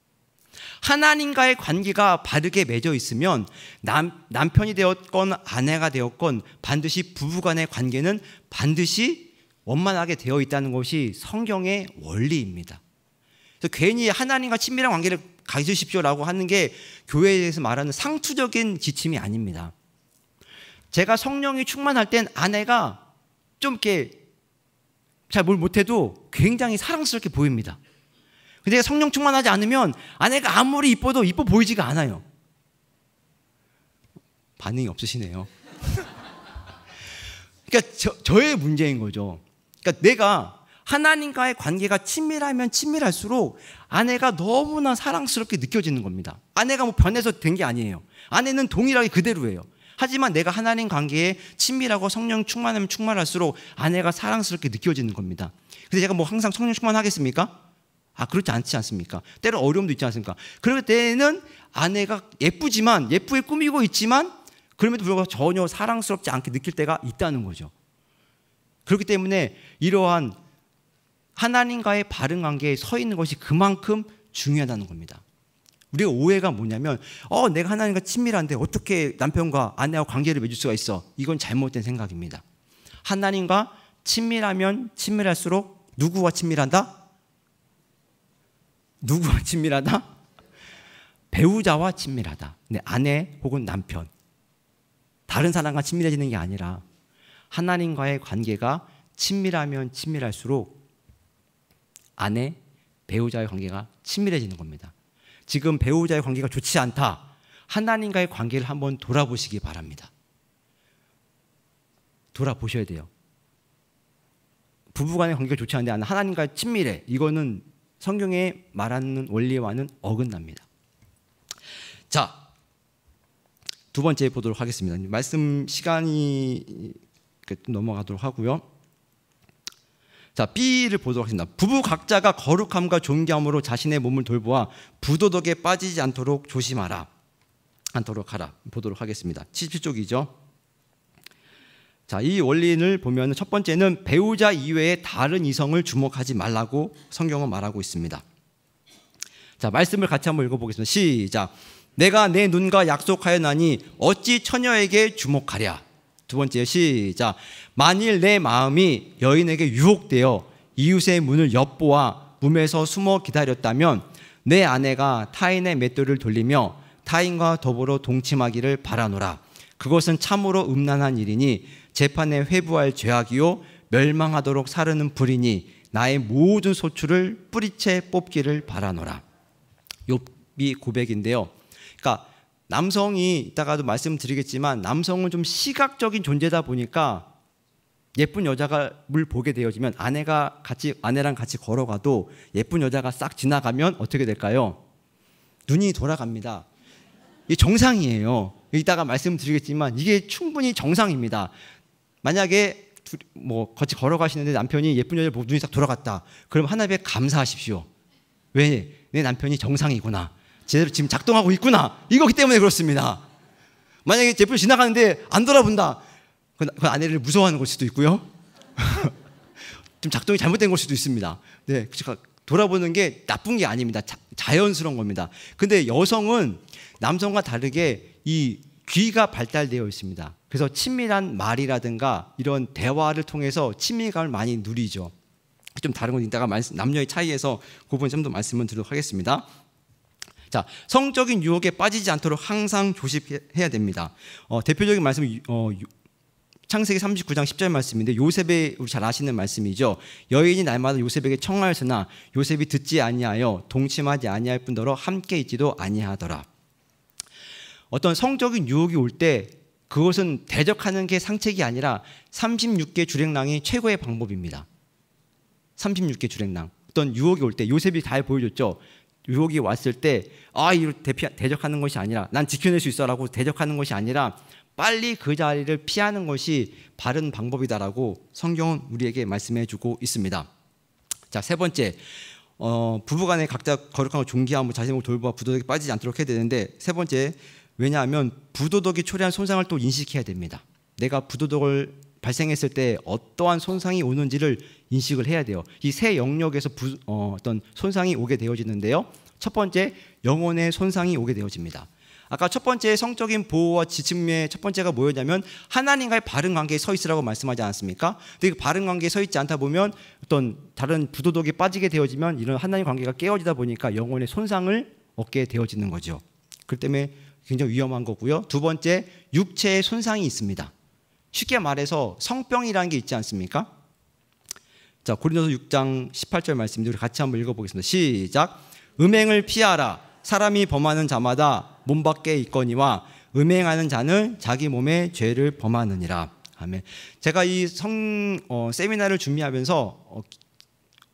Speaker 1: 하나님과의 관계가 바르게 맺어 있으면 남편이 되었건 아내가 되었건 반드시 부부간의 관계는 반드시 원만하게 되어 있다는 것이 성경의 원리입니다. 그래서 괜히 하나님과 친밀한 관계를 가지십시오라고 하는 게 교회에 대해서 말하는 상투적인 지침이 아닙니다. 제가 성령이 충만할 땐 아내가 좀 이렇게 잘 뭘 못해도 굉장히 사랑스럽게 보입니다. 근데 성령 충만하지 않으면 아내가 아무리 이뻐도 이뻐 보이지가 않아요. 반응이 없으시네요. 그러니까 저의 문제인 거죠. 그러니까 내가 하나님과의 관계가 친밀하면 친밀할수록 아내가 너무나 사랑스럽게 느껴지는 겁니다. 아내가 뭐 변해서 된 게 아니에요. 아내는 동일하게 그대로예요. 하지만 내가 하나님 관계에 친밀하고 성령 충만하면 충만할수록 아내가 사랑스럽게 느껴지는 겁니다. 근데 제가 뭐 항상 성령 충만하겠습니까? 그렇지 않지 않습니까? 때로 어려움도 있지 않습니까? 그럴 때는 아내가 예쁘게 꾸미고 있지만 그럼에도 불구하고 전혀 사랑스럽지 않게 느낄 때가 있다는 거죠. 그렇기 때문에 이러한 하나님과의 바른 관계에 서 있는 것이 그만큼 중요하다는 겁니다. 우리가 오해가 뭐냐면 내가 하나님과 친밀한데 어떻게 남편과 아내와 관계를 맺을 수가 있어? 이건 잘못된 생각입니다. 하나님과 친밀하면 친밀할수록 누구와 친밀한다? 누구와 친밀하다? 배우자와 친밀하다. 내 아내 혹은 남편. 다른 사람과 친밀해지는 게 아니라 하나님과의 관계가 친밀하면 친밀할수록 아내, 배우자의 관계가 친밀해지는 겁니다. 지금 배우자의 관계가 좋지 않다. 하나님과의 관계를 한번 돌아보시기 바랍니다. 돌아보셔야 돼요. 부부간의 관계가 좋지 않은데 나는 하나님과 친밀해. 이거는 성경에 말하는 원리와는 어긋납니다. 자, 두 번째 보도록 하겠습니다. 말씀 시간이 넘어가도록 하고요. 자, B를 보도록 하겠습니다. 부부 각자가 거룩함과 존귀함으로 자신의 몸을 돌보아 부도덕에 빠지지 않도록 조심하라. 않도록 하라. 보도록 하겠습니다. 77쪽이죠. 자, 이 원리를 보면 첫 번째는 배우자 이외의 다른 이성을 주목하지 말라고 성경은 말하고 있습니다. 자, 말씀을 같이 한번 읽어보겠습니다. 시작. 내가 내 눈과 약속하였나니 어찌 처녀에게 주목하랴. 두 번째 시작. 만일 내 마음이 여인에게 유혹되어 이웃의 문을 엿보아 문에서 숨어 기다렸다면 내 아내가 타인의 맷돌을 돌리며 타인과 더불어 동침하기를 바라노라. 그것은 참으로 음란한 일이니 재판에 회부할 죄악이요 멸망하도록 사르는 불이니 나의 모든 소출을 뿌리채 뽑기를 바라노라. 욥이 고백인데요. 그러니까 남성이 이따가도 말씀드리겠지만 남성은 좀 시각적인 존재다 보니까 예쁜 여자가 물 보게 되어지면 아내랑 같이 걸어가도 예쁜 여자가 싹 지나가면 어떻게 될까요? 눈이 돌아갑니다. 이게 정상이에요. 이따가 말씀드리겠지만 이게 충분히 정상입니다. 만약에 같이 걸어가시는데 남편이 예쁜 여자를 보고 눈이 싹 돌아갔다. 그럼 하나님께 감사하십시오. 왜? 내 남편이 정상이구나. 제대로 지금 작동하고 있구나. 이거기 때문에 그렇습니다. 만약에 제풀 지나가는데 안 돌아본다. 그 아내를 무서워하는 걸 수도 있고요. 좀 작동이 잘못된 걸 수도 있습니다. 네, 돌아보는 게 나쁜 게 아닙니다. 자연스러운 겁니다. 근데 여성은 남성과 다르게 이 귀가 발달되어 있습니다. 그래서 친밀한 말이라든가 이런 대화를 통해서 친밀감을 많이 누리죠. 좀 다른 건 이따가 남녀의 차이에서 그 부분 좀 더 말씀을 드리도록 하겠습니다. 자, 성적인 유혹에 빠지지 않도록 항상 조심해야 됩니다. 대표적인 말씀은 창세기 39장 10절 말씀인데 요셉의 우리 잘 아시는 말씀이죠. 여인이 날마다 요셉에게 청하였으나 요셉이 듣지 아니하여 동침하지 아니할 뿐더러 함께 있지도 아니하더라. 어떤 성적인 유혹이 올 때 그것은 대적하는 게 상책이 아니라 36개 주랭랑이 최고의 방법입니다. 36개 주랭랑. 어떤 유혹이 올 때 요셉이 잘 보여줬죠. 유혹이 왔을 때 이걸 대적하는 것이 아니라 난 지켜낼 수 있어라고 대적하는 것이 아니라 빨리 그 자리를 피하는 것이 바른 방법이다라고 성경은 우리에게 말씀해주고 있습니다. 자, 세 번째, 부부간에 각자 거룩하고 존귀하고 자신을 돌보아 부도덕에 빠지지 않도록 해야 되는데, 세 번째, 왜냐하면 부도덕이 초래한 손상을 또 인식해야 됩니다. 내가 부도덕을 발생했을 때 어떠한 손상이 오는지를 인식을 해야 돼요. 이 세 영역에서 어떤 손상이 오게 되어지는데요. 첫 번째, 영혼의 손상이 오게 되어집니다. 아까 첫 번째 성적인 보호와 지침의 첫 번째가 뭐였냐면 하나님과의 바른 관계에 서 있으라고 말씀하지 않았습니까? 근데 그 바른 관계에 서 있지 않다 보면 어떤 다른 부도덕에 빠지게 되어지면 이런 하나님 관계가 깨어지다 보니까 영혼의 손상을 얻게 되어지는 거죠. 그렇기 때문에 굉장히 위험한 거고요. 두 번째, 육체의 손상이 있습니다. 쉽게 말해서 성병이라는 게 있지 않습니까? 자, 고린도서 6장 18절 말씀 우리 같이 한번 읽어보겠습니다. 시작. 음행을 피하라. 사람이 범하는 자마다 몸 밖에 있거니와 음행하는 자는 자기 몸에 죄를 범하느니라. 아멘. 제가 이 세미나를 준비하면서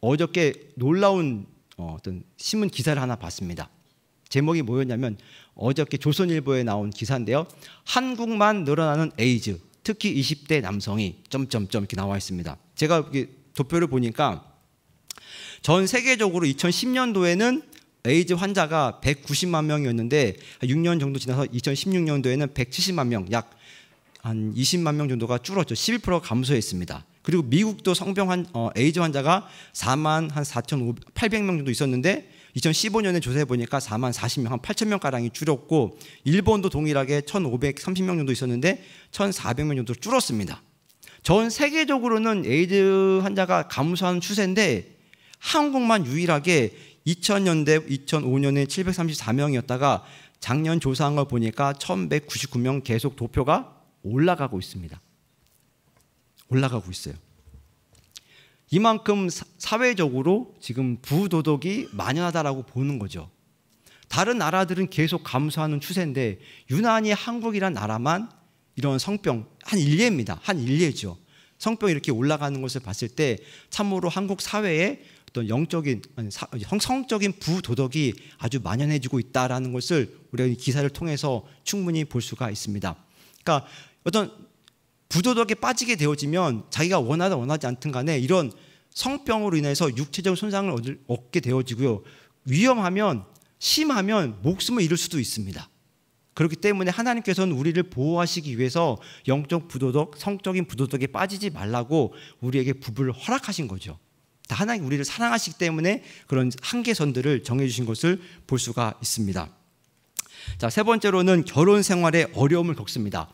Speaker 1: 어저께 놀라운 어떤 신문 기사를 하나 봤습니다. 제목이 뭐였냐면 어저께 조선일보에 나온 기사인데요. 한국만 늘어나는 에이즈, 특히 20대 남성이 점점점 이렇게 나와 있습니다. 제가 이렇게 도표를 보니까 전 세계적으로 2010년도에는 에이즈 환자가 190만 명이었는데 6년 정도 지나서 2016년도에는 170만 명, 약 한 20만 명 정도가 줄었죠. 11% 감소했습니다. 그리고 미국도 에이즈 환자가 4만 한 4,800명 정도 있었는데 2015년에 조사해 보니까 4만 40명, 한 8천 명 가량이 줄었고, 일본도 동일하게 1,530명 정도 있었는데 1,400명 정도 줄었습니다. 전 세계적으로는 에이즈 환자가 감소하는 추세인데 한국만 유일하게 2000년대, 2005년에 734명이었다가 작년 조사한 걸 보니까 1199명 계속 도표가 올라가고 있습니다. 올라가고 있어요. 이만큼 사회적으로 지금 부도덕이 만연하다라고 보는 거죠. 다른 나라들은 계속 감소하는 추세인데 유난히 한국이란 나라만 이런 성병 한 일례입니다. 한 일례죠. 성병이 이렇게 올라가는 것을 봤을 때 참으로 한국 사회에 어떤 성적인 부도덕이 아주 만연해지고 있다라는 것을 우리가 이 기사를 통해서 충분히 볼 수가 있습니다. 그러니까 어떤 부도덕에 빠지게 되어지면 자기가 원하든 원하지 않든 간에 이런 성병으로 인해서 육체적 손상을 얻게 되어지고요. 위험하면 심하면 목숨을 잃을 수도 있습니다. 그렇기 때문에 하나님께서는 우리를 보호하시기 위해서 영적 부도덕, 성적인 부도덕에 빠지지 말라고 우리에게 부부를 허락하신 거죠. 하나님 우리를 사랑하시기 때문에 그런 한계선들을 정해주신 것을 볼 수가 있습니다. 자, 세 번째로는 결혼 생활에 어려움을 겪습니다.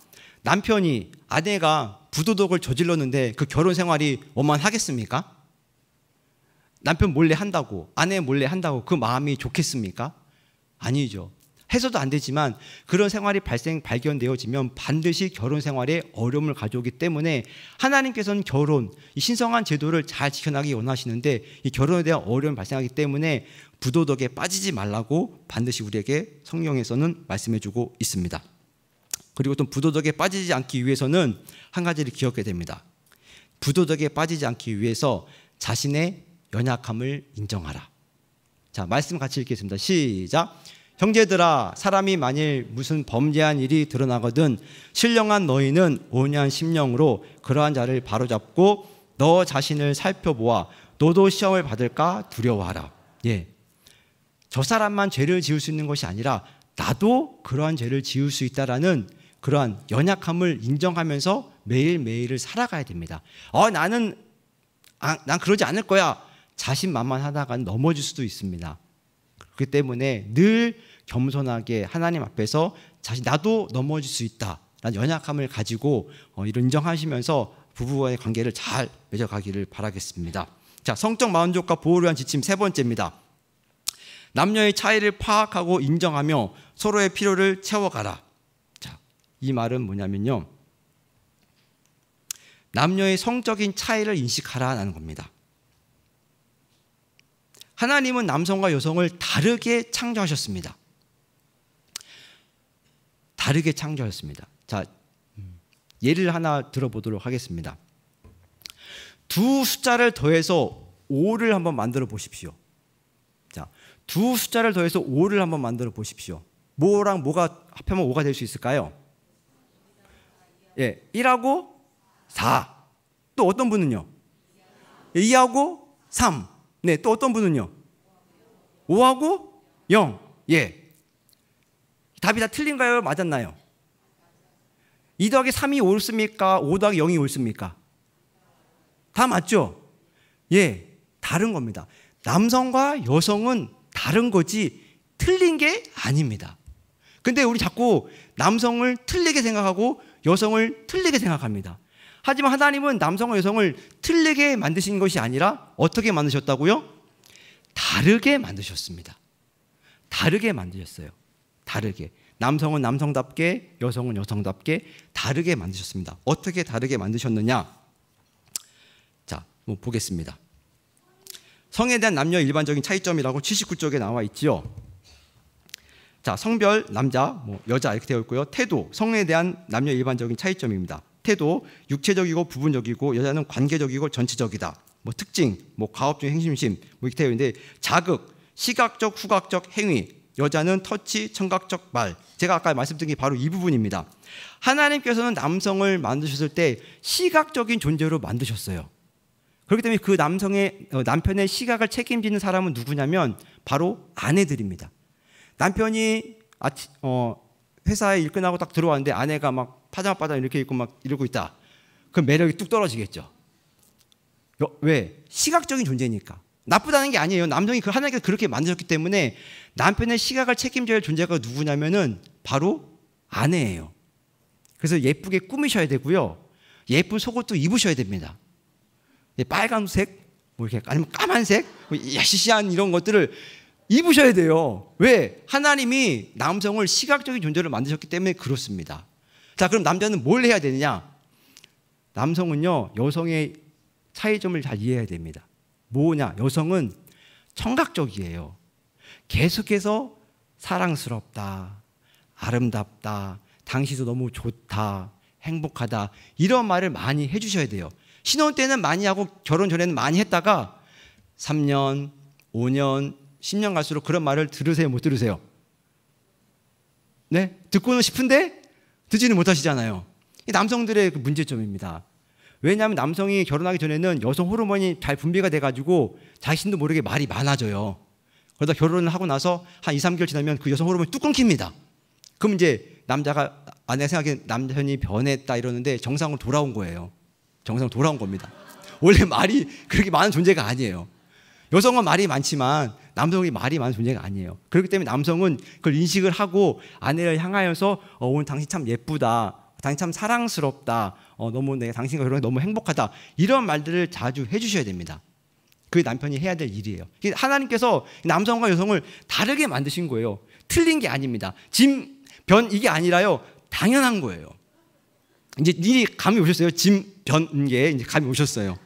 Speaker 1: 남편이 아내가 부도덕을 저질렀는데 그 결혼 생활이 원만하겠습니까? 남편 몰래 한다고, 아내 몰래 한다고 그 마음이 좋겠습니까? 아니죠. 해서도 안 되지만 그런 생활이 발견되어지면 반드시 결혼 생활에 어려움을 가져오기 때문에 하나님께서는 결혼, 이 신성한 제도를 잘 지켜나가기 원하시는데 이 결혼에 대한 어려움이 발생하기 때문에 부도덕에 빠지지 말라고 반드시 우리에게 성경에서는 말씀해주고 있습니다. 그리고 또 부도덕에 빠지지 않기 위해서는 한 가지를 기억해야 됩니다. 부도덕에 빠지지 않기 위해서 자신의 연약함을 인정하라. 자, 말씀 같이 읽겠습니다. 시작. 형제들아, 사람이 만일 무슨 범죄한 일이 드러나거든 신령한 너희는 온유한 심령으로 그러한 자를 바로잡고 너 자신을 살펴보아 너도 시험을 받을까 두려워하라. 예, 저 사람만 죄를 지을 수 있는 것이 아니라 나도 그러한 죄를 지을 수 있다라는 그러한 연약함을 인정하면서 매일매일을 살아가야 됩니다. 난 그러지 않을 거야. 자신만만하다가 넘어질 수도 있습니다. 그렇기 때문에 늘 겸손하게 하나님 앞에서 나도 넘어질 수 있다라는 연약함을 가지고 이런 인정하시면서 부부와의 관계를 잘 맺어가기를 바라겠습니다. 자, 성적 만족과 보호를 위한 지침 세 번째입니다. 남녀의 차이를 파악하고 인정하며 서로의 필요를 채워가라. 자, 이 말은 뭐냐면요, 남녀의 성적인 차이를 인식하라는 겁니다. 하나님은 남성과 여성을 다르게 창조하셨습니다. 다르게 창조하셨습니다. 자, 예를 하나 들어보도록 하겠습니다. 두 숫자를 더해서 5를 한번 만들어 보십시오. 자, 두 숫자를 더해서 5를 한번 만들어 보십시오. 뭐랑 뭐가 합하면 5가 될 수 있을까요? 예, 1하고 4. 또 어떤 분은요? 2하고 3. 네, 또 어떤 분은요? 5하고 0. 예. 답이 다 틀린가요? 맞았나요? 2 더하기 3이 옳습니까? 5 더하기 0이 옳습니까? 다 맞죠? 예, 다른 겁니다. 남성과 여성은 다른 거지 틀린 게 아닙니다. 근데 우리 자꾸 남성을 틀리게 생각하고 여성을 틀리게 생각합니다. 하지만 하나님은 남성과 여성을 틀리게 만드신 것이 아니라 어떻게 만드셨다고요? 다르게 만드셨습니다. 다르게 만드셨어요. 다르게. 남성은 남성답게, 여성은 여성답게 다르게 만드셨습니다. 어떻게 다르게 만드셨느냐? 자, 보겠습니다. 성에 대한 남녀 일반적인 차이점이라고 79쪽에 나와 있지요. 자, 성별, 남자, 여자 이렇게 되어 있고요. 태도, 성에 대한 남녀 일반적인 차이점입니다. 태도, 육체적이고 부분적이고 여자는 관계적이고 전체적이다. 특징, 가업중 행심심 이렇게 되어 있는데 자극, 시각적, 후각적 행위, 여자는 터치, 청각적 말. 제가 아까 말씀드린 게 바로 이 부분입니다. 하나님께서는 남성을 만드셨을 때 시각적인 존재로 만드셨어요. 그렇기 때문에 그 남편의 시각을 책임지는 사람은 누구냐면 바로 아내들입니다. 남편이 회사에 일 끝나고 딱 들어왔는데 아내가 막 파자마 바닥 이렇게 입고 막 이러고 있다. 그럼 매력이 뚝 떨어지겠죠. 왜? 시각적인 존재니까. 나쁘다는 게 아니에요. 남성이 하나님께서 그렇게 만드셨기 때문에 남편의 시각을 책임져야 할 존재가 누구냐면은 바로 아내예요. 그래서 예쁘게 꾸미셔야 되고요. 예쁜 속옷도 입으셔야 됩니다. 빨간색, 이렇게 아니면 까만색, 야시시한 이런 것들을 입으셔야 돼요. 왜? 하나님이 남성을 시각적인 존재로 만드셨기 때문에 그렇습니다. 자, 그럼 남자는 뭘 해야 되느냐? 남성은요, 여성의 차이점을 잘 이해해야 됩니다. 뭐냐? 여성은 청각적이에요. 계속해서 사랑스럽다, 아름답다, 당신도 너무 좋다, 행복하다 이런 말을 많이 해주셔야 돼요. 신혼 때는 많이 하고 결혼 전에는 많이 했다가 3년, 5년, 10년 갈수록 그런 말을 들으세요? 못 들으세요? 네? 듣고는 싶은데 듣지는 못하시잖아요. 이 남성들의 그 문제점입니다. 왜냐하면 남성이 결혼하기 전에는 여성 호르몬이 잘 분비가 돼가지고 자신도 모르게 말이 많아져요. 그러다 결혼을 하고 나서 한 2, 3개월 지나면 그 여성 호르몬이 뚝 끊깁니다. 그럼 이제 남자가 아내가 생각해 남편이 변했다 이러는데 정상으로 돌아온 거예요. 정상으로 돌아온 겁니다. 원래 말이 그렇게 많은 존재가 아니에요. 여성은 말이 많지만 남성이 말이 많은 존재가 아니에요. 그렇기 때문에 남성은 그걸 인식을 하고 아내를 향하여서 오늘 당신 참 예쁘다, 당신 참 사랑스럽다, 너무 내가 당신과 결혼해 너무 행복하다 이런 말들을 자주 해주셔야 됩니다. 그게 남편이 해야 될 일이에요. 하나님께서 남성과 여성을 다르게 만드신 거예요. 틀린 게 아닙니다. 짐, 변 이게 아니라요. 당연한 거예요. 이제 일이 감이 오셨어요. 짐, 변 게 이제 감이 오셨어요.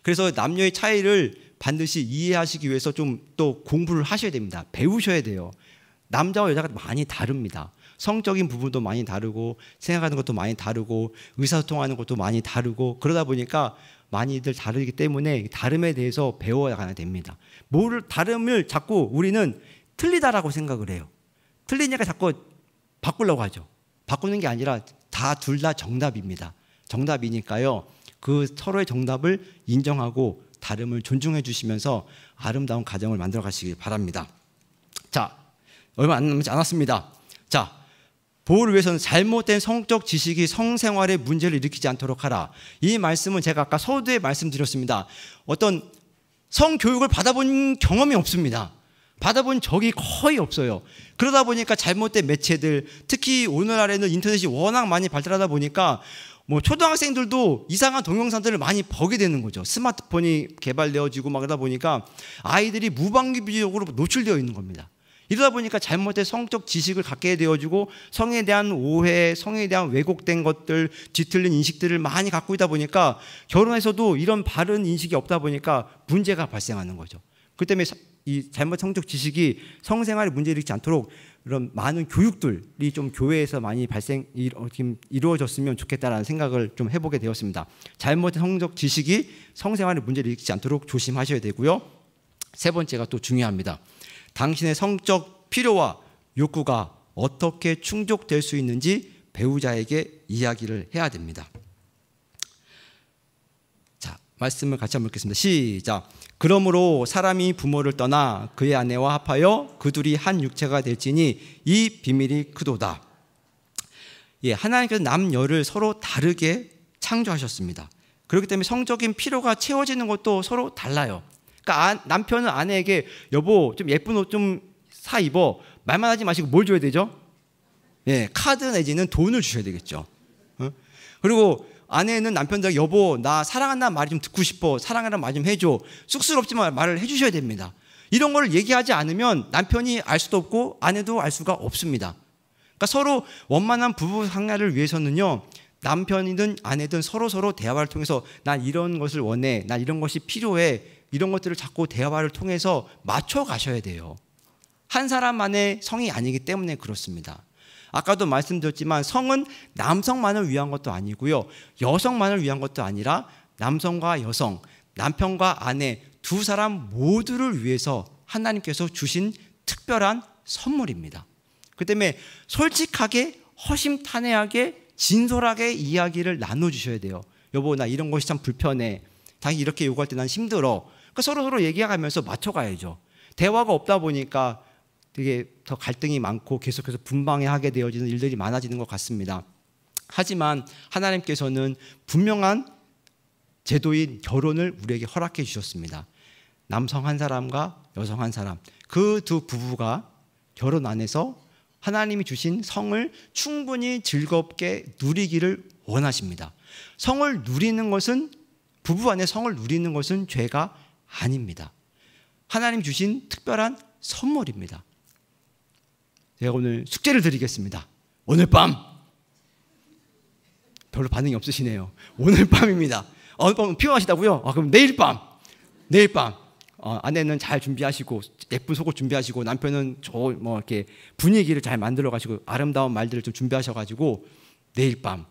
Speaker 1: 그래서 남녀의 차이를 반드시 이해하시기 위해서 좀 또 공부를 하셔야 됩니다. 배우셔야 돼요. 남자와 여자가 많이 다릅니다. 성적인 부분도 많이 다르고 생각하는 것도 많이 다르고 의사소통하는 것도 많이 다르고 그러다 보니까 많이들 다르기 때문에 다름에 대해서 배워야 됩니다. 다름을 자꾸 우리는 틀리다라고 생각을 해요. 틀리니까 자꾸 바꾸려고 하죠. 바꾸는 게 아니라 둘 다 정답입니다. 정답이니까요. 그 서로의 정답을 인정하고 다름을 존중해 주시면서 아름다운 가정을 만들어 가시길 바랍니다. 자, 얼마 안 남지 않았습니다. 자, 보호를 위해서는 잘못된 성적 지식이 성생활에 문제를 일으키지 않도록 하라. 이 말씀은 제가 아까 서두에 말씀드렸습니다. 어떤 성교육을 받아본 경험이 없습니다. 받아본 적이 거의 없어요. 그러다 보니까 잘못된 매체들, 특히 오늘날에는 인터넷이 워낙 많이 발달하다 보니까 초등학생들도 이상한 동영상들을 많이 보게 되는 거죠. 스마트폰이 개발되어지고 막 그러다 보니까 아이들이 무방비적으로 노출되어 있는 겁니다. 이러다 보니까 잘못된 성적 지식을 갖게 되어지고 성에 대한 오해, 성에 대한 왜곡된 것들, 뒤틀린 인식들을 많이 갖고 있다 보니까 결혼에서도 이런 바른 인식이 없다 보니까 문제가 발생하는 거죠. 그 때문에 이 잘못 성적 지식이 성생활에 문제를 일으키지 않도록 이런 많은 교육들이 좀 교회에서 많이 이루어졌으면 좋겠다라는 생각을 좀 해보게 되었습니다. 잘못된 성적 지식이 성생활에 문제를 일으키지 않도록 조심하셔야 되고요. 세 번째가 또 중요합니다. 당신의 성적 필요와 욕구가 어떻게 충족될 수 있는지 배우자에게 이야기를 해야 됩니다. 자, 말씀을 같이 한번 읽겠습니다. 시작. 그러므로 사람이 부모를 떠나 그의 아내와 합하여 그 둘이 한 육체가 될지니 이 비밀이 크도다. 예, 하나님께서 남녀를 서로 다르게 창조하셨습니다. 그렇기 때문에 성적인 필요가 채워지는 것도 서로 달라요. 그러니까 남편은 아내에게 여보 좀 예쁜 옷 좀 사 입어 말만 하지 마시고 뭘 줘야 되죠? 예, 카드 내지는 돈을 주셔야 되겠죠. 그리고 아내는 남편에게 여보 나 사랑한다는 말이 좀 듣고 싶어, 사랑하라는 말 좀 해줘, 쑥스럽지만 말을 해주셔야 됩니다. 이런 걸 얘기하지 않으면 남편이 알 수도 없고 아내도 알 수가 없습니다. 그러니까 서로 원만한 부부 생활을 위해서는요, 남편이든 아내든 서로 대화를 통해서 난 이런 것을 원해, 난 이런 것이 필요해, 이런 것들을 자꾸 대화를 통해서 맞춰 가셔야 돼요. 한 사람만의 성이 아니기 때문에 그렇습니다. 아까도 말씀드렸지만 성은 남성만을 위한 것도 아니고요, 여성만을 위한 것도 아니라 남성과 여성, 남편과 아내 두 사람 모두를 위해서 하나님께서 주신 특별한 선물입니다. 그 때문에 솔직하게 허심탄회하게 진솔하게 이야기를 나눠주셔야 돼요. 여보 나 이런 것이 참 불편해, 당연히 이렇게 요구할 때 난 힘들어. 그러니까 서로 얘기하면서 맞춰가야죠. 대화가 없다 보니까 되게 더 갈등이 많고 계속해서 분방하게 되어지는 일들이 많아지는 것 같습니다. 하지만 하나님께서는 분명한 제도인 결혼을 우리에게 허락해 주셨습니다. 남성 한 사람과 여성 한 사람, 그 두 부부가 결혼 안에서 하나님이 주신 성을 충분히 즐겁게 누리기를 원하십니다. 성을 누리는 것은, 부부 안에 성을 누리는 것은 죄가 아닙니다. 하나님 주신 특별한 선물입니다. 제가 오늘 숙제를 드리겠습니다. 오늘 밤, 별로 반응이 없으시네요. 오늘 밤입니다. 오늘 밤 피곤하시다고요? 그럼 내일 밤 아내는 잘 준비하시고 예쁜 속옷 준비하시고 남편은 이렇게 분위기를 잘 만들어 가시고 아름다운 말들을 좀 준비하셔가지고 내일 밤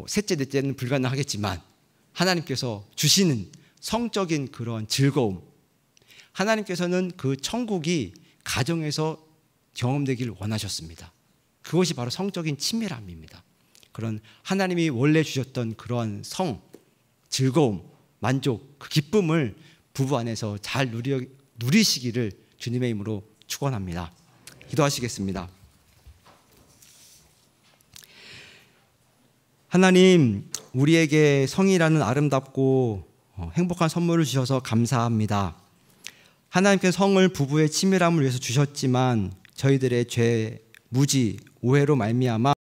Speaker 1: 셋째 넷째는 불가능하겠지만 하나님께서 주시는 성적인 그런 즐거움, 하나님께서는 그 천국이 가정에서 경험되기를 원하셨습니다. 그것이 바로 성적인 친밀함입니다. 그런 하나님이 원래 주셨던 그런 성, 즐거움, 만족, 그 기쁨을 부부 안에서 잘 누리시기를 주님의 이름으로 축원합니다. 기도하시겠습니다. 하나님, 우리에게 성이라는 아름답고 행복한 선물을 주셔서 감사합니다. 하나님께서 성을 부부의 친밀함을 위해서 주셨지만 저희들의 죄, 무지, 오해로 말미암아